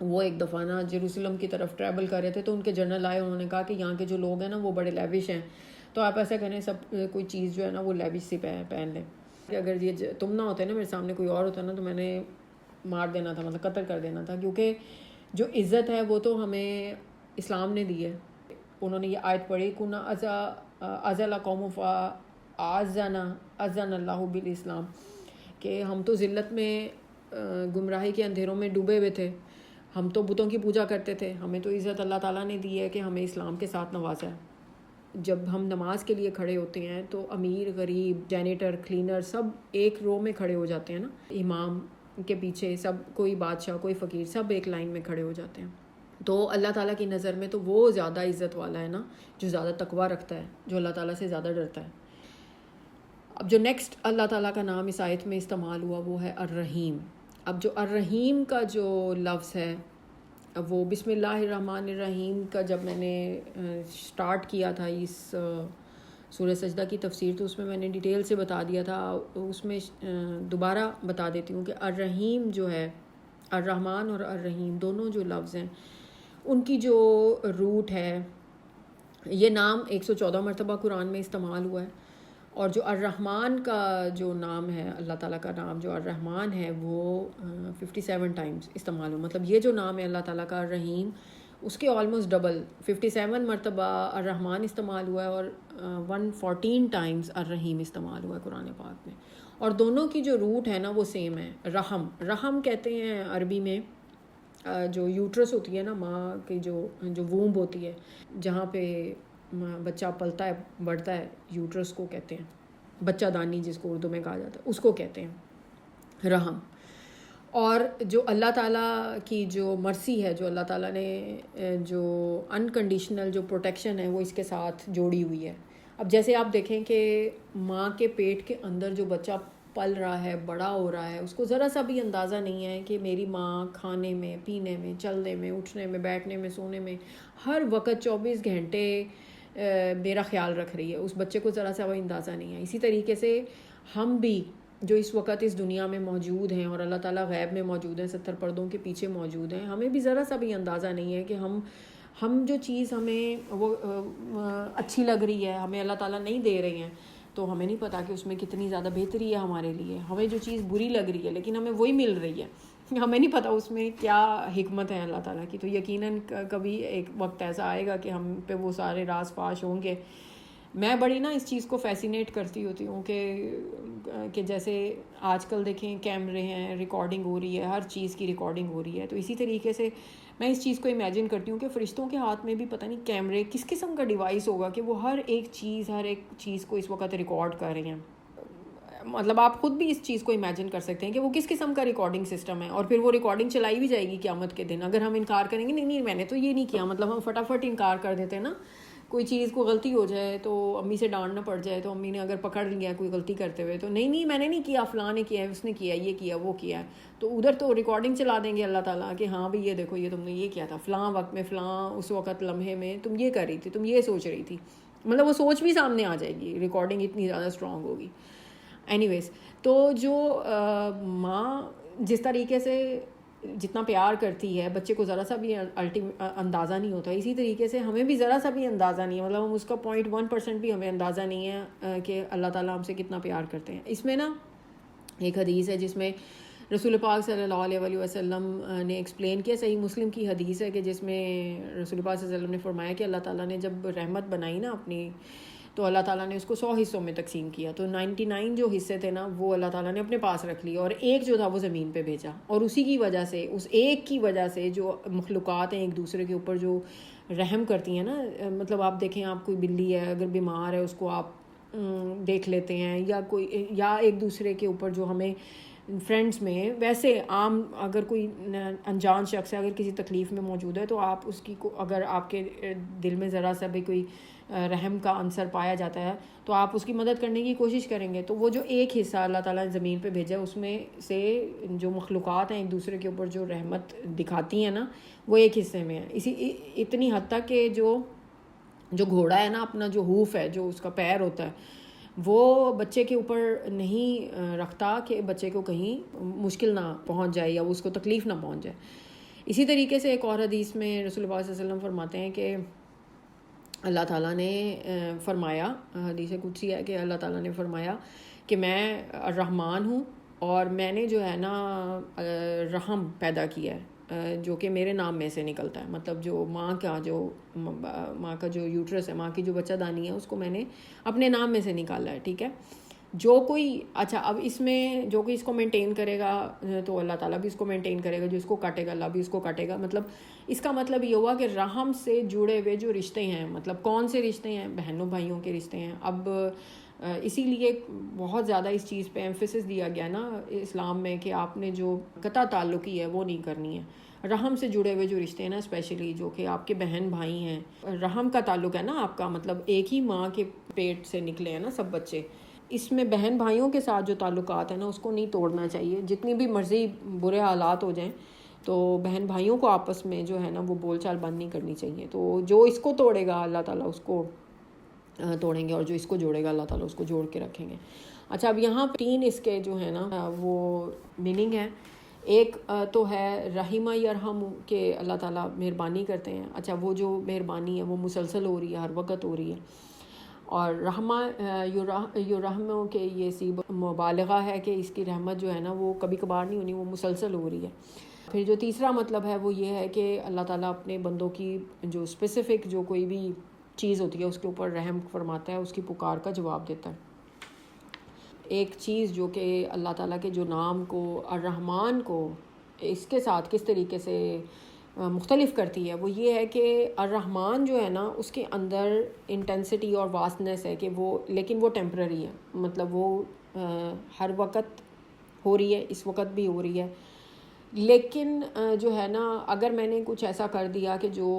وہ ایک دفعہ نا جیروسلم کی طرف ٹریول کر رہے تھے، تو ان کے جنرل آئے، انہوں نے کہا کہ یہاں کے جو لوگ ہیں نا وہ بڑے لیوش ہیں، تو آپ ایسا کریں سب کوئی چیز جو ہے نا وہ لیوش سی پہن لیں. کہ اگر یہ تم نہ ہوتے نا، میرے سامنے کوئی اور ہوتا نا، تو میں نے مار دینا تھا، مطلب قتل کر دینا تھا. کیونکہ جو عزت ہے وہ تو ہمیں اسلام نے دی ہے. انہوں نے یہ آیت پڑھی کنا ازل قوم آزنا اللہ بالاسلام، کہ ہم تو ذلت میں گمراہی کے اندھیروں میں ڈوبے ہوئے تھے، ہم تو بتوں کی پوجا کرتے تھے، ہمیں تو عزت اللہ تعالیٰ نے دی ہے کہ ہمیں اسلام کے ساتھ نوازا ہے۔ جب ہم نماز کے لیے کھڑے ہوتے ہیں تو امیر غریب جینیٹر کلینر سب ایک رو میں کھڑے ہو جاتے ہیں نا، امام کے پیچھے سب، کوئی بادشاہ کوئی فقیر سب ایک لائن میں کھڑے ہو جاتے ہیں۔ تو اللہ تعالیٰ کی نظر میں تو وہ زیادہ عزت والا ہے نا جو زیادہ تقویٰ رکھتا ہے، جو اللہ تعالیٰ سے زیادہ ڈرتا ہے۔ اب جو نیکسٹ اللہ تعالیٰ کا نام اس آیت میں استعمال ہوا وہ ہے الرحیم۔ اب جو الرحیم کا جو لفظ ہے وہ بسم اللہ الرحمن الرحیم کا جب میں نے سٹارٹ کیا تھا اس سورہ سجدہ کی تفسیر تو اس میں نے ڈیٹیل سے بتا دیا تھا، اس میں دوبارہ بتا دیتی ہوں کہ الرحیم جو ہے، الرحمن اور الرحیم دونوں جو لفظ ہیں ان کی جو روٹ ہے، یہ نام 114 مرتبہ قرآن میں استعمال ہوا ہے، اور جو الرحمن کا جو نام ہے، اللہ تعالیٰ کا نام جو الرحمن ہے وہ 57 ٹائمز استعمال ہوا۔ مطلب یہ جو نام ہے اللہ تعالیٰ کا الرحیم، اس کے آلموسٹ ڈبل 57 مرتبہ الرحمن استعمال ہوا ہے اور 114 ٹائمز الرحیم استعمال ہوا ہے قرآن پاک میں، اور دونوں کی جو روٹ ہے نا وہ سیم ہے۔ رحم کہتے ہیں عربی میں جو یوٹرس ہوتی ہے نا، ماں کی جو وومب ہوتی ہے جہاں پہ بچہ پلتا ہے بڑھتا ہے، یوٹرس کو کہتے ہیں، بچہ دانی جس کو اردو میں کہا جاتا ہے اس کو کہتے ہیں رحم۔ اور جو اللہ تعالیٰ کی جو مرسی ہے، جو اللہ تعالیٰ نے جو انکنڈیشنل جو پروٹیکشن ہے وہ اس کے ساتھ جوڑی ہوئی ہے۔ اب جیسے آپ دیکھیں کہ ماں کے پیٹ کے اندر جو بچہ پل رہا ہے، بڑا ہو رہا ہے، اس کو ذرا سا بھی اندازہ نہیں ہے کہ میری ماں کھانے میں، پینے میں، چلنے میں، اٹھنے میں، بیٹھنے میں، سونے میں ہر وقت 24 گھنٹے میرا خیال رکھ رہی ہے، اس بچے کو ذرا سا وہ اندازہ نہیں ہے۔ اسی طریقے سے ہم بھی جو اس وقت اس دنیا میں موجود ہیں اور اللہ تعالیٰ غیب میں موجود ہیں، 70 پردوں کے پیچھے موجود ہیں، ہمیں بھی ذرا سا بھی اندازہ نہیں ہے کہ ہم جو چیز ہمیں وہ اچھی لگ رہی ہے، ہمیں اللہ تعالیٰ نہیں دے رہے ہیں، تو ہمیں نہیں پتا کہ اس میں کتنی زیادہ بہتری ہے ہمارے لیے۔ ہمیں جو چیز بری لگ رہی ہے لیکن ہمیں وہی مل رہی ہے، ہمیں نہیں پتا اس میں کیا حکمت ہے اللہ تعالیٰ کی۔ تو یقیناً کبھی ایک وقت ایسا آئے گا کہ ہم پہ وہ سارے راز فاش ہوں گے۔ میں بڑی نا اس چیز کو فیسینیٹ کرتی ہوتی ہوں کہ جیسے آج کل دیکھیں کیمرے ہیں، ریکارڈنگ ہو رہی ہے، ہر چیز کی ریکارڈنگ ہو رہی ہے، تو اسی طریقے سے میں اس چیز کو امیجن کرتی ہوں کہ فرشتوں کے ہاتھ میں بھی پتہ نہیں کیمرے کس قسم کا ڈیوائس ہوگا کہ وہ ہر ایک چیز کو اس وقت ریکارڈ کر رہے ہیں۔ مطلب آپ خود بھی اس چیز کو امیجن کر سکتے ہیں کہ وہ کس قسم کا ریکارڈنگ سسٹم ہے، اور پھر وہ ریکارڈنگ چلائی بھی جائے گی قیامت کے دن۔ اگر ہم انکار کریں گے نہیں میں نے تو یہ نہیں کیا، مطلب ہم فٹافٹ انکار کر دیتے ہیں نا، کوئی چیز کو غلطی ہو جائے تو امی سے ڈانٹ نہ پڑ جائے، تو امی نے اگر پکڑ لیا کوئی غلطی کرتے ہوئے تو نہیں میں نے نہیں کیا، فلاں نے کیا ہے، اس نے کیا، یہ کیا، وہ کیا ہے، تو ادھر تو ریکارڈنگ چلا دیں گے اللہ تعالیٰ کہ ہاں بھئی یہ دیکھو یہ تم نے یہ کیا تھا، فلاں وقت میں، فلاں اس وقت لمحے میں تم یہ کر رہی تھی، تم یہ سوچ رہی تھی، مطلب وہ سوچ بھی سامنے آ جائے گی، ریکارڈنگ اتنی زیادہ اسٹرانگ ہوگی۔ اینی ویز، تو جو ماں جس طریقے سے جتنا پیار کرتی ہے بچے کو ذرا سا بھی اندازہ نہیں ہوتا، اسی طریقے سے ہمیں بھی ذرا سا بھی اندازہ نہیں ہے، مطلب ہم اس کا 0.1% بھی ہمیں اندازہ نہیں ہے کہ اللہ تعالیٰ ہم سے کتنا پیار کرتے ہیں۔ اس میں نا ایک حدیث ہے جس میں رسول پاک صلی اللہ علیہ وسلم نے ایکسپلین کیا، صحیح مسلم کی حدیث ہے کہ جس میں رسول پاک صلی اللہ علیہ وسلم نے فرمایا کہ اللہ تعالیٰ نے جب رحمت بنائی نا اپنی، تو اللہ تعالیٰ نے اس کو 100 حصوں میں تقسیم کیا، تو 99 جو حصے تھے نا وہ اللہ تعالیٰ نے اپنے پاس رکھ لیے، اور ایک جو تھا وہ زمین پہ بھیجا، اور اسی کی وجہ سے، اس ایک کی وجہ سے جو مخلوقات ہیں ایک دوسرے کے اوپر جو رحم کرتی ہیں نا، مطلب آپ دیکھیں آپ کوئی بلی ہے اگر بیمار ہے اس کو آپ دیکھ لیتے ہیں، یا ایک دوسرے کے اوپر جو ہمیں فرینڈس میں ویسے عام اگر کوئی انجان شخص ہے اگر کسی تکلیف میں موجود ہے تو آپ اس کی اگر آپ کے دل میں ذرا سا بھی کوئی رحم کا عنصر پایا جاتا ہے تو آپ اس کی مدد کرنے کی کوشش کریں گے۔ تو وہ جو ایک حصہ اللہ تعالیٰ نے زمین پہ بھیجا اس میں سے جو مخلوقات ہیں ایک دوسرے کے اوپر جو رحمت دکھاتی ہیں نا وہ ایک حصے میں ہے، اتنی حد تک کہ جو گھوڑا ہے نا اپنا جو ہوف ہے جو اس کا پیر ہوتا ہے وہ بچے کے اوپر نہیں رکھتا کہ بچے کو کہیں مشکل نہ پہنچ جائے یا اس کو تکلیف نہ پہنچ جائے۔ اسی طریقے سے ایک اور حدیث میں رسول اللہ صلی اللہ علیہ وسلم فرماتے ہیں کہ اللہ تعالیٰ نے فرمایا، حدیث قدسی ہے کہ اللہ تعالیٰ نے فرمایا کہ میں الرحمن ہوں اور میں نے جو ہے نا رحم پیدا کیا ہے جو کہ میرے نام میں سے نکلتا ہے. مطلب جو ماں کا جو یوٹرس ہے, ماں کی جو بچہ دانی ہے, اس کو میں نے اپنے نام میں سے نکالا ہے. ٹھیک ہے. جو کوئی اچھا اب اس میں جو کوئی اس کو مینٹین کرے گا تو اللہ تعالیٰ بھی اس کو مینٹین کرے گا, جو اس کو کاٹے گا اللہ بھی اس کو کاٹے گا. مطلب اس کا مطلب یہ ہوا کہ رحم سے جڑے ہوئے جو رشتے ہیں, مطلب کون سے رشتے ہیں؟ بہنوں بھائیوں کے رشتے ہیں. اب اسی لیے بہت زیادہ اس چیز پہ ایمفیسس دیا گیا نا اسلام میں کہ آپ نے جو قطع تعلقی ہے وہ نہیں کرنی ہے. رحم سے جڑے ہوئے جو رشتے ہیں نا, اسپیشلی جو کہ آپ کے بہن بھائی ہیں, رحم کا تعلق ہے نا آپ کا, مطلب ایک ہی ماں کے پیٹ سے نکلے ہیں نا سب بچے. اس میں بہن بھائیوں کے ساتھ جو تعلقات ہیں نا اس کو نہیں توڑنا چاہیے. جتنی بھی مرضی برے حالات ہو جائیں تو بہن بھائیوں کو آپس میں جو ہے نا وہ بول چال بند نہیں کرنی چاہیے. تو جو اس کو توڑے گا اللہ تعالیٰ اس کو توڑیں گے, اور جو اس کو جوڑے گا اللہ تعالیٰ اس کو جوڑ کے رکھیں گے. اچھا, اب یہاں 3 اس کے جو ہے نا وہ میننگ ہے. ایک تو ہے رحیمہ یرحم کہ اللہ تعالیٰ مہربانی کرتے ہیں. اچھا, وہ جو مہربانی ہے وہ مسلسل ہو رہی ہے, ہر وقت ہو رہی ہے. اور رحمہ یرحم کے یہ سی مبالغہ ہے کہ اس کی رحمت جو ہے نا وہ کبھی کبھار نہیں ہونی, وہ مسلسل ہو رہی ہے. پھر جو تیسرا مطلب ہے وہ یہ ہے کہ اللہ تعالیٰ اپنے بندوں کی جو اسپیسیفک جو کوئی بھی چیز ہوتی ہے اس کے اوپر رحم فرماتا ہے, اس کی پکار کا جواب دیتا ہے. ایک چیز جو کہ اللہ تعالیٰ کے جو نام کو الرحمن کو اس کے ساتھ کس طریقے سے مختلف کرتی ہے وہ یہ ہے کہ الرحمن جو ہے نا اس کے اندر انٹینسٹی اور واسٹنس ہے کہ وہ, لیکن وہ ٹیمپرری ہے. مطلب وہ ہر وقت ہو رہی ہے, اس وقت بھی ہو رہی ہے, لیکن جو ہے نا اگر میں نے کچھ ایسا کر دیا کہ جو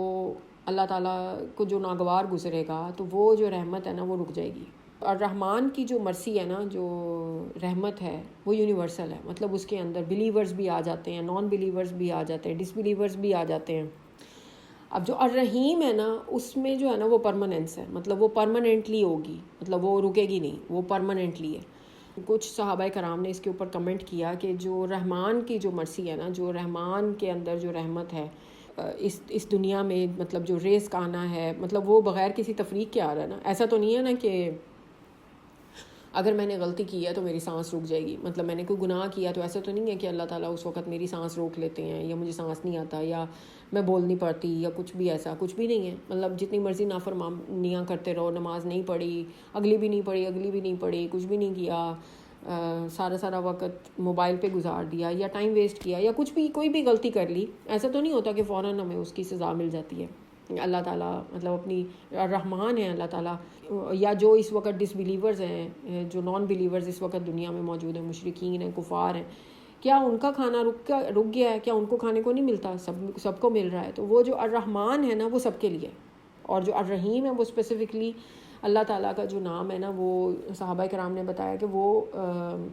اللہ تعالیٰ کو جو ناگوار گزرے گا تو وہ جو رحمت ہے نا وہ رک جائے گی. اور رحمان کی جو مرسی ہے نا, جو رحمت ہے وہ یونیورسل ہے. مطلب اس کے اندر بلیورز بھی آ جاتے ہیں, نان بلیورز بھی آ جاتے ہیں, ڈس بلیورز بھی آ جاتے ہیں. اب جو الرحیم ہے نا اس میں جو ہے نا وہ پرماننس ہے, مطلب وہ پرماننٹلی ہوگی, مطلب وہ رکے گی نہیں, وہ پرماننٹلی ہے. کچھ صحابہ کرام نے اس کے اوپر کمنٹ کیا کہ جو رحمان کی جو مرسی ہے نا, جو رحمان کے اندر جو رحمت ہے اس دنیا میں, مطلب جو رزق آنا ہے, مطلب وہ بغیر کسی تفریق کے آ رہا ہے نا. ایسا تو نہیں ہے نا کہ اگر میں نے غلطی کی ہے تو میری سانس رک جائے گی, مطلب میں نے کوئی گناہ کیا تو ایسا تو نہیں ہے کہ اللہ تعالیٰ اس وقت میری سانس روک لیتے ہیں, یا مجھے سانس نہیں آتا, یا میں بول نہیں پڑتی, یا کچھ بھی ایسا کچھ بھی نہیں ہے. مطلب جتنی مرضی نافرمانیاں کرتے رہو, نماز نہیں پڑھی, اگلی بھی نہیں پڑھی, اگلی بھی نہیں پڑھی, کچھ بھی نہیں کیا, سارا وقت موبائل پہ گزار دیا, یا ٹائم ویسٹ کیا, یا کچھ بھی کوئی بھی غلطی کر لی, ایسا تو نہیں ہوتا کہ فوراً ہمیں اس کی سزا مل جاتی ہے. اللہ تعالیٰ مطلب اپنی رحمان ہے اللہ تعالیٰ. یا جو اس وقت ڈس بلیورز ہیں, جو نان بلیورز اس وقت دنیا میں موجود ہیں, مشرکین ہیں, کفار ہیں, کیا ان کا کھانا رک گیا ہے؟ کیا ان کو کھانے کو نہیں ملتا؟ سب کو مل رہا ہے. تو وہ جو الرحمن ہے نا وہ سب کے لیے, اور جو الرحیم ہے وہ اسپیسیفکلی اللہ تعالیٰ کا جو نام ہے نا, وہ صحابہ کرام نے بتایا کہ وہ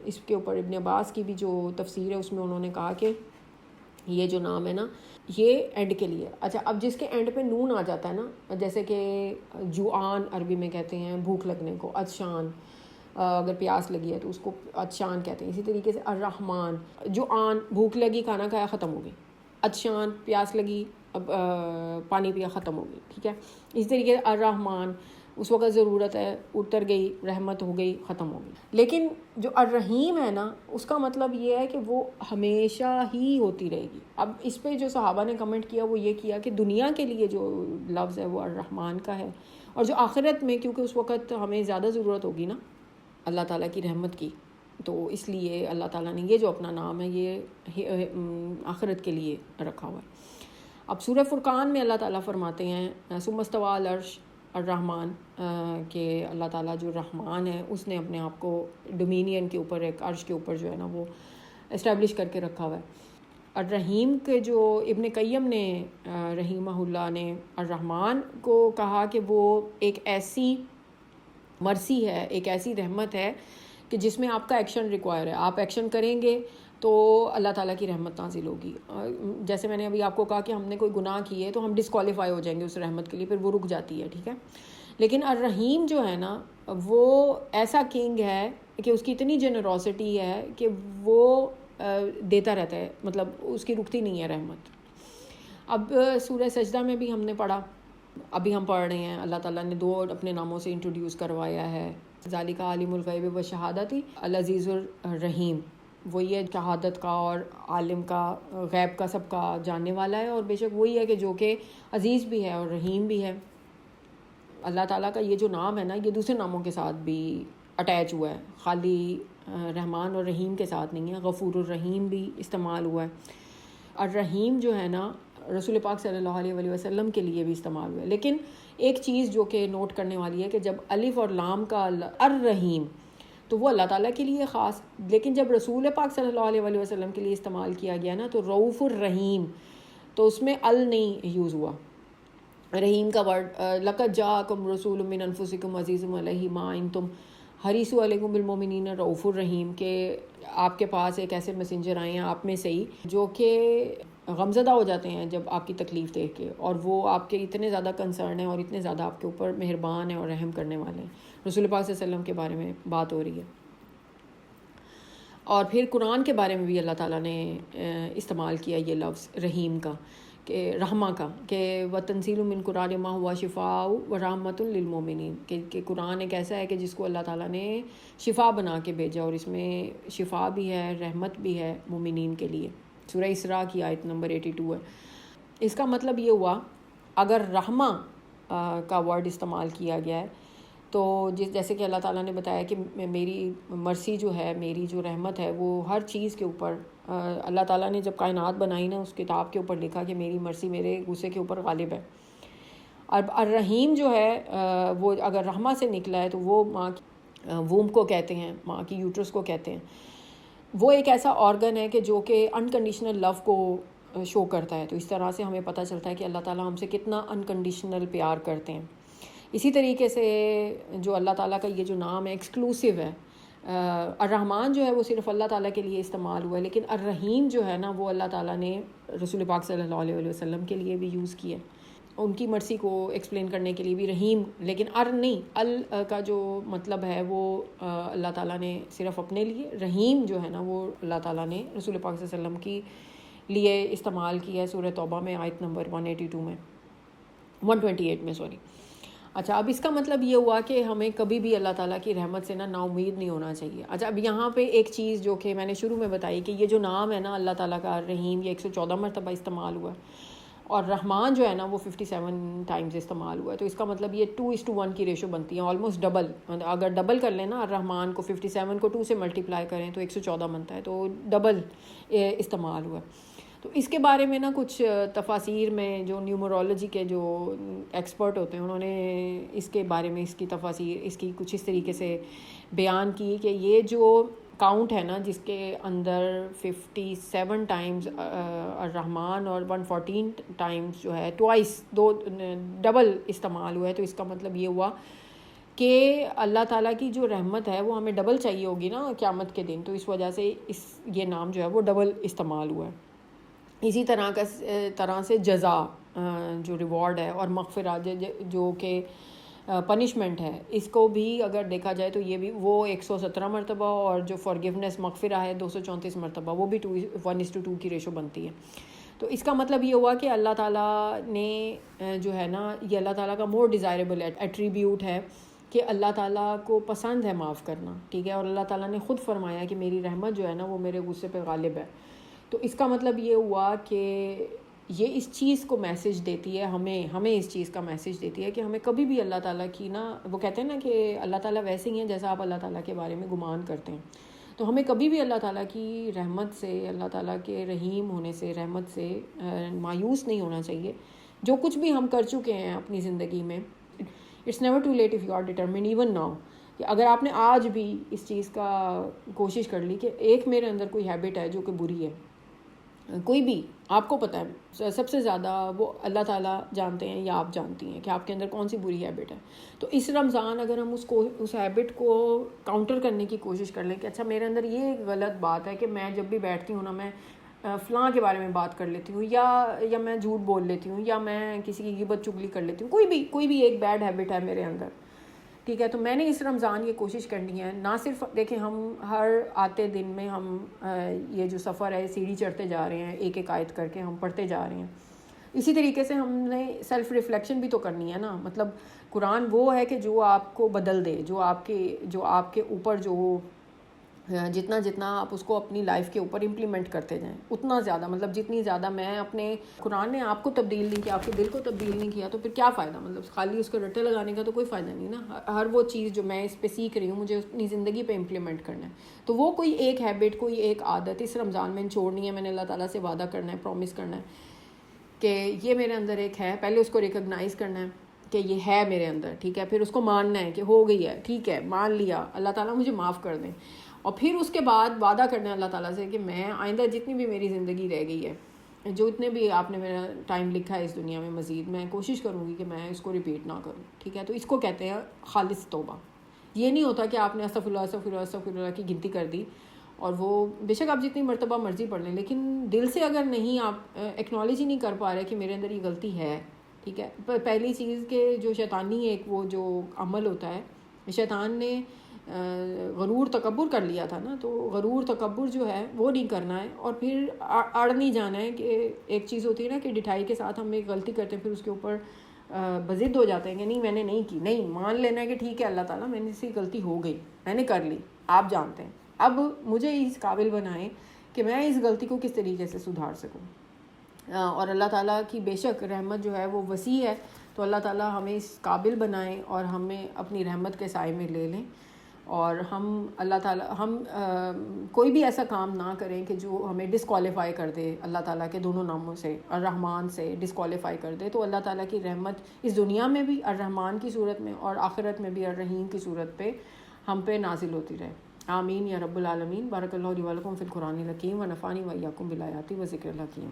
اس کے اوپر ابن عباس کی بھی جو تفسیر ہے اس میں انہوں نے کہا کہ یہ جو نام ہے نا یہ اینڈ کے لیے. اچھا, اب جس کے اینڈ پہ نون آ جاتا ہے نا, جیسے کہ جوعان عربی میں کہتے ہیں بھوک لگنے کو, عطشان, اگر پیاس لگی ہے تو اس کو عطشان کہتے ہیں. اسی طریقے سے الرحمن, جوعان بھوک لگی کھانا کھایا ختم ہو گئی, عطشان پیاس لگی اب پانی پیا ختم ہو گئی. ٹھیک ہے. اسی طریقے سے الرحمن اس وقت ضرورت ہے, اتر گئی, رحمت ہو گئی, ختم ہو گئی. لیکن جو الرحیم ہے نا اس کا مطلب یہ ہے کہ وہ ہمیشہ ہی ہوتی رہے گی. اب اس پہ جو صحابہ نے کمنٹ کیا وہ یہ کیا کہ دنیا کے لیے جو لفظ ہے وہ الرحمن کا ہے, اور جو آخرت میں, کیونکہ اس وقت ہمیں زیادہ ضرورت ہوگی نا اللہ تعالیٰ کی رحمت کی, تو اس لیے اللہ تعالیٰ نے یہ جو اپنا نام ہے یہ آخرت کے لیے رکھا ہوا ہے. اب سورہ فرقان میں اللہ تعالیٰ فرماتے ہیں ثم استوى علی العرش الرحمن, کہ اللہ تعالیٰ جو رحمان ہے اس نے اپنے آپ کو ڈومینین کے اوپر, ایک عرش کے اوپر جو ہے نا وہ اسٹیبلش کر کے رکھا ہوا ہے. الرحیم کے جو ابن قیم نے رحمہ اللہ نے الرحمن کو کہا کہ وہ ایک ایسی مرسی ہے, ایک ایسی رحمت ہے کہ جس میں آپ کا ایکشن ریکوائر ہے. آپ ایکشن کریں گے تو اللہ تعالیٰ کی رحمت نازل ہوگی. جیسے میں نے ابھی آپ کو کہا کہ ہم نے کوئی گناہ کیے تو ہم ڈسکوالیفائی ہو جائیں گے اس رحمت کے لیے, پھر وہ رک جاتی ہے. ٹھیک ہے. لیکن الرحیم جو ہے نا وہ ایسا کنگ ہے کہ اس کی اتنی جنروسٹی ہے کہ وہ دیتا رہتا ہے, مطلب اس کی رکتی نہیں ہے رحمت. اب سورہ سجدہ میں بھی ہم نے پڑھا, ابھی ہم پڑھ رہے ہیں, اللہ تعالیٰ نے 2 اپنے ناموں سے انٹروڈیوس کروایا ہے, ذالک عالم الغیب و شہادت العزیز الرحیم. وہی ہے شہادت کا اور عالم کا، غیب کا، سب کا جاننے والا ہے، اور بے شک وہی ہے کہ جو کہ عزیز بھی ہے اور رحیم بھی ہے۔ اللہ تعالیٰ کا یہ جو نام ہے نا، یہ دوسرے ناموں کے ساتھ بھی اٹیچ ہوا ہے، خالی رحمان اور رحیم کے ساتھ نہیں ہے، غفور الرحیم بھی استعمال ہوا ہے۔ الرحیم جو ہے نا رسول پاک صلی اللہ علیہ وآلہ وسلم کے لیے بھی استعمال ہوا ہے۔ لیکن ایک چیز جو کہ نوٹ کرنے والی ہے کہ جب الف اور لام کا الرحیم تو وہ اللہ تعالیٰ کے لیے خاص، لیکن جب رسول پاک صلی اللہ علیہ وآلہ وسلم کے لیے استعمال کیا گیا نا تو رؤوف الرحیم، تو اس میں ال نہیں یوز ہوا۔ رحیم کا ورڈ لقد جاءکم رسول من انفسکم عزیز علیہ ما عنتم حریص علیکم بالمؤمنین رؤوف الرحیم، کہ آپ کے پاس ایک ایسے میسنجر آئے ہیں آپ میں سے ہی جو کہ غمزدہ ہو جاتے ہیں جب آپ کی تکلیف دیکھ کے، اور وہ آپ کے اتنے زیادہ کنسرن ہیں اور اتنے زیادہ آپ کے اوپر مہربان ہیں اور رحم کرنے والے ہیں۔ رسول پاک صلی اللہ علیہ وسلم کے بارے میں بات ہو رہی ہے۔ اور پھر قرآن کے بارے میں بھی اللہ تعالیٰ نے استعمال کیا یہ لفظ رحیم کا، کہ رحمہ کا، کہ وَتَنزِيلٌ مِّن قُرْآنٍ مَّا هُوَ شِفَاءٌ وَرَحْمَةٌ لِّلْمُؤْمِنِينَ، کہ قرآن ایک ایسا ہے کہ جس کو اللہ تعالیٰ نے شفا بنا کے بھیجا، اور اس میں شفا بھی ہے، رحمت بھی ہے مومنین کے لیے۔ سورہ اسراء کی آیت نمبر 82 ہے۔ اس کا مطلب یہ ہوا اگر رحمہ کا ورڈ استعمال کیا گیا ہے تو جیسے کہ اللہ تعالیٰ نے بتایا کہ میری مرسی جو ہے، میری جو رحمت ہے وہ ہر چیز کے اوپر، اللہ تعالیٰ نے جب کائنات بنائی نا اس کتاب کے اوپر لکھا کہ میری مرسی میرے غصے کے اوپر غالب ہے۔ اب الرحیم جو ہے وہ اگر رحمہ سے نکلا ہے تو وہ ماں کی ووم کو کہتے ہیں، ماں کی یوٹرس کو کہتے ہیں۔ وہ ایک ایسا آرگن ہے کہ جو کہ انکنڈیشنل لو کو شو کرتا ہے، تو اس طرح سے ہمیں پتہ چلتا ہے کہ اللہ تعالیٰ ہم سے کتنا انکنڈیشنل پیار کرتے ہیں۔ اسی طریقے سے جو اللہ تعالیٰ کا یہ جو نام ہے ایکسکلوسیو ہے، الرحمن جو ہے وہ صرف اللہ تعالیٰ کے لیے استعمال ہوا ہے، لیکن الرحیم جو ہے نا وہ اللہ تعالیٰ نے رسول پاک صلی اللہ علیہ وسلم کے لیے بھی یوز کیا، ان کی مرسی کو ایکسپلین کرنے کے لیے بھی رحیم، لیکن نہیں، ال کا جو مطلب ہے وہ اللہ تعالیٰ نے صرف اپنے لیے، رحیم جو ہے نا وہ اللہ تعالیٰ نے رسول پاک صلی اللہ علیہ وسلم کی لیے استعمال کیا ہے، سورہ توبہ میں آیت نمبر 128 میں سوری۔ اچھا، اب اس کا مطلب یہ ہوا کہ ہمیں کبھی بھی اللہ تعالیٰ کی رحمت سے نا امید نہیں ہونا چاہیے۔ اچھا، اب یہاں پہ ایک چیز جو کہ میں نے شروع میں بتائی کہ یہ جو نام ہے نا اللہ تعالیٰ کا رحیم، یہ 114 مرتبہ استعمال ہوا ہے، اور رحمان جو ہے نا وہ 57 ٹائمز استعمال ہوا ہے، تو اس کا مطلب یہ 2:1 کی ریشو بنتی ہے، آلموسٹ ڈبل۔ اگر ڈبل کر لیں نا رحمان کو، 57 کو 2 سے ملٹیپلائی کریں تو 114 بنتا ہے، تو ڈبل استعمال ہوا ہے۔ تو اس کے بارے میں نا کچھ تفاسیر میں جو نیومرولوجی کے جو ایکسپرٹ ہوتے ہیں انہوں نے اس کے بارے میں اس کی تفاسیر اس کی کچھ اس طریقے سے بیان کی کہ یہ جو کاؤنٹ ہے نا جس کے اندر 57 ٹائمز الرحمن اور 114 ٹائمز جو ہے دو ڈبل استعمال ہوا ہے، تو اس کا مطلب یہ ہوا کہ اللہ تعالیٰ کی جو رحمت ہے وہ ہمیں ڈبل چاہیے ہوگی نا قیامت کے دن، تو اس وجہ سے یہ نام جو ہے وہ ڈبل استعمال ہوا ہے۔ اسی طرح سے جزا جو ریوارڈ ہے اور مغفرت جو کہ پنشمنٹ ہے، اس کو بھی اگر دیکھا جائے تو یہ بھی وہ 117 مرتبہ، اور جو فارگیونیس مغفرہ ہے 234 مرتبہ، وہ بھی 1:2 کی ریشو بنتی ہے۔ تو اس کا مطلب یہ ہوا کہ اللہ تعالیٰ نے جو ہے نا یہ اللہ تعالیٰ کا مور ڈیزائریبل ایٹریبیوٹ ہے کہ اللہ تعالیٰ کو پسند ہے معاف کرنا، ٹھیک ہے، اور اللہ تعالیٰ نے خود فرمایا کہ میری رحمت جو ہے نا وہ میرے غصے پہ غالب ہے۔ تو اس کا مطلب یہ ہوا کہ یہ اس چیز کو میسج دیتی ہے، ہمیں اس چیز کا میسج دیتی ہے کہ ہمیں کبھی بھی اللہ تعالیٰ کی نا، وہ کہتے ہیں نا کہ اللہ تعالیٰ ویسے ہی ہیں جیسا آپ اللہ تعالیٰ کے بارے میں گمان کرتے ہیں، تو ہمیں کبھی بھی اللہ تعالیٰ کی رحمت سے، اللہ تعالیٰ کے رحیم ہونے سے، رحمت سے مایوس نہیں ہونا چاہیے۔ جو کچھ بھی ہم کر چکے ہیں اپنی زندگی میں، it's never too late if you are determined even now, کہ اگر آپ نے آج بھی اس چیز کا کوشش کر لی کہ ایک میرے اندر کوئی ہیبٹ ہے جو کہ بری ہے، کوئی بھی، آپ کو پتہ ہے سب سے زیادہ وہ اللہ تعالیٰ جانتے ہیں یا آپ جانتی ہیں کہ آپ کے اندر کون سی بری ہیبٹ ہے، تو اس رمضان اگر ہم اس ہیبٹ کو کاؤنٹر کرنے کی کوشش کر لیں کہ اچھا میرے اندر یہ غلط بات ہے کہ میں جب بھی بیٹھتی ہوں نا میں فلاں کے بارے میں بات کر لیتی ہوں، یا میں جھوٹ بول لیتی ہوں، یا میں کسی کی غیبت چگلی کر لیتی ہوں، کوئی بھی ایک بیڈ ہیبٹ ہے میرے اندر، ٹھیک ہے، تو میں نے اس رمضان یہ کوشش کرنی ہے، نہ صرف دیکھیں ہم ہر آتے دن میں ہم یہ جو سفر ہے سیڑھی چڑھتے جا رہے ہیں، ایک ایک آیت کر کے ہم پڑھتے جا رہے ہیں، اسی طریقے سے ہم نے سیلف ریفلیکشن بھی تو کرنی ہے نا، مطلب قرآن وہ ہے کہ جو آپ کو بدل دے، جو آپ کے اوپر جو جتنا جتنا آپ اس کو اپنی لائف کے اوپر امپلیمنٹ کرتے جائیں اتنا زیادہ، مطلب جتنی زیادہ میں اپنے قرآن نے آپ کو تبدیل نہیں کیا، آپ کے دل کو تبدیل نہیں کیا، تو پھر کیا فائدہ؟ مطلب خالی اس کو رٹے لگانے کا تو کوئی فائدہ نہیں نا. ہر وہ چیز جو میں اس پہ سیکھ رہی ہوں مجھے اپنی زندگی پہ امپلیمنٹ کرنا ہے. تو وہ کوئی ایک ہیبٹ، کوئی ایک عادت اس رمضان میں چھوڑنی ہے. میں نے اللہ تعالیٰ سے وعدہ کرنا ہے، پرومس کرنا ہے کہ یہ میرے اندر ایک ہے. پہلے اس کو ریکگنائز کرنا ہے کہ یہ ہے میرے اندر، ٹھیک ہے. پھر اس کو ماننا ہے کہ ہو گئی ہے، ٹھیک ہے، مان لیا، اللہ تعالیٰ مجھے معاف کر دیں. اور پھر اس کے بعد وعدہ کرنا ہے اللہ تعالیٰ سے کہ میں آئندہ جتنی بھی میری زندگی رہ گئی ہے، جو اتنے بھی آپ نے میرا ٹائم لکھا ہے اس دنیا میں مزید، میں کوشش کروں گی کہ میں اس کو ریپیٹ نہ کروں، ٹھیک ہے. تو اس کو کہتے ہیں خالص توبہ. یہ نہیں ہوتا کہ آپ نے استغفر اللہ استغفر اللہ استغفر اللہ کی گنتی کر دی، اور وہ بے شک آپ جتنی مرتبہ مرضی پڑھ لیں، لیکن دل سے اگر نہیں آپ ایکنالج ہی نہیں کر پا رہے کہ میرے اندر یہ غلطی ہے، ٹھیک ہے. پہلی چیز کہ جو شیطانی ایک وہ جو عمل ہوتا ہے، شیطان نے غرور تکبر کر لیا تھا نا، تو غرور تکبر جو ہے وہ نہیں کرنا ہے. اور پھر اڑ نہیں جانا ہے کہ ایک چیز ہوتی ہے نا کہ ڈٹھائی کے ساتھ ہم ایک غلطی کرتے ہیں پھر اس کے اوپر بضد ہو جاتے ہیں کہ نہیں میں نے نہیں کی. نہیں، مان لینا ہے کہ ٹھیک ہے اللہ تعالیٰ میں نے سے غلطی ہو گئی، میں نے کر لی، آپ جانتے ہیں، اب مجھے اس قابل بنائیں کہ میں اس غلطی کو کس طریقے سے سدھار سکوں. اور اللہ تعالیٰ کی بے شک رحمت جو ہے وہ وسیع ہے، تو اللہ تعالیٰ ہمیں اس قابل بنائیں اور ہمیں اپنی رحمت کے سائے میں لے لیں. اور ہم اللہ تعالیٰ ہم کوئی بھی ایسا کام نہ کریں کہ جو ہمیں ڈسکوالیفائی کر دے اللہ تعالیٰ کے دونوں ناموں سے، الرحمن سے ڈسکوالیفائی کر دے. تو اللہ تعالیٰ کی رحمت اس دنیا میں بھی الرحمن کی صورت میں اور آخرت میں بھی الرحیم کی صورت پہ ہم پہ نازل ہوتی رہے. آمین یا رب العالمین. بارک اللہ لی و لکم فی القرآن الحکیم و نفعنی و ایاکم بالآیات و ذکر الحکیم.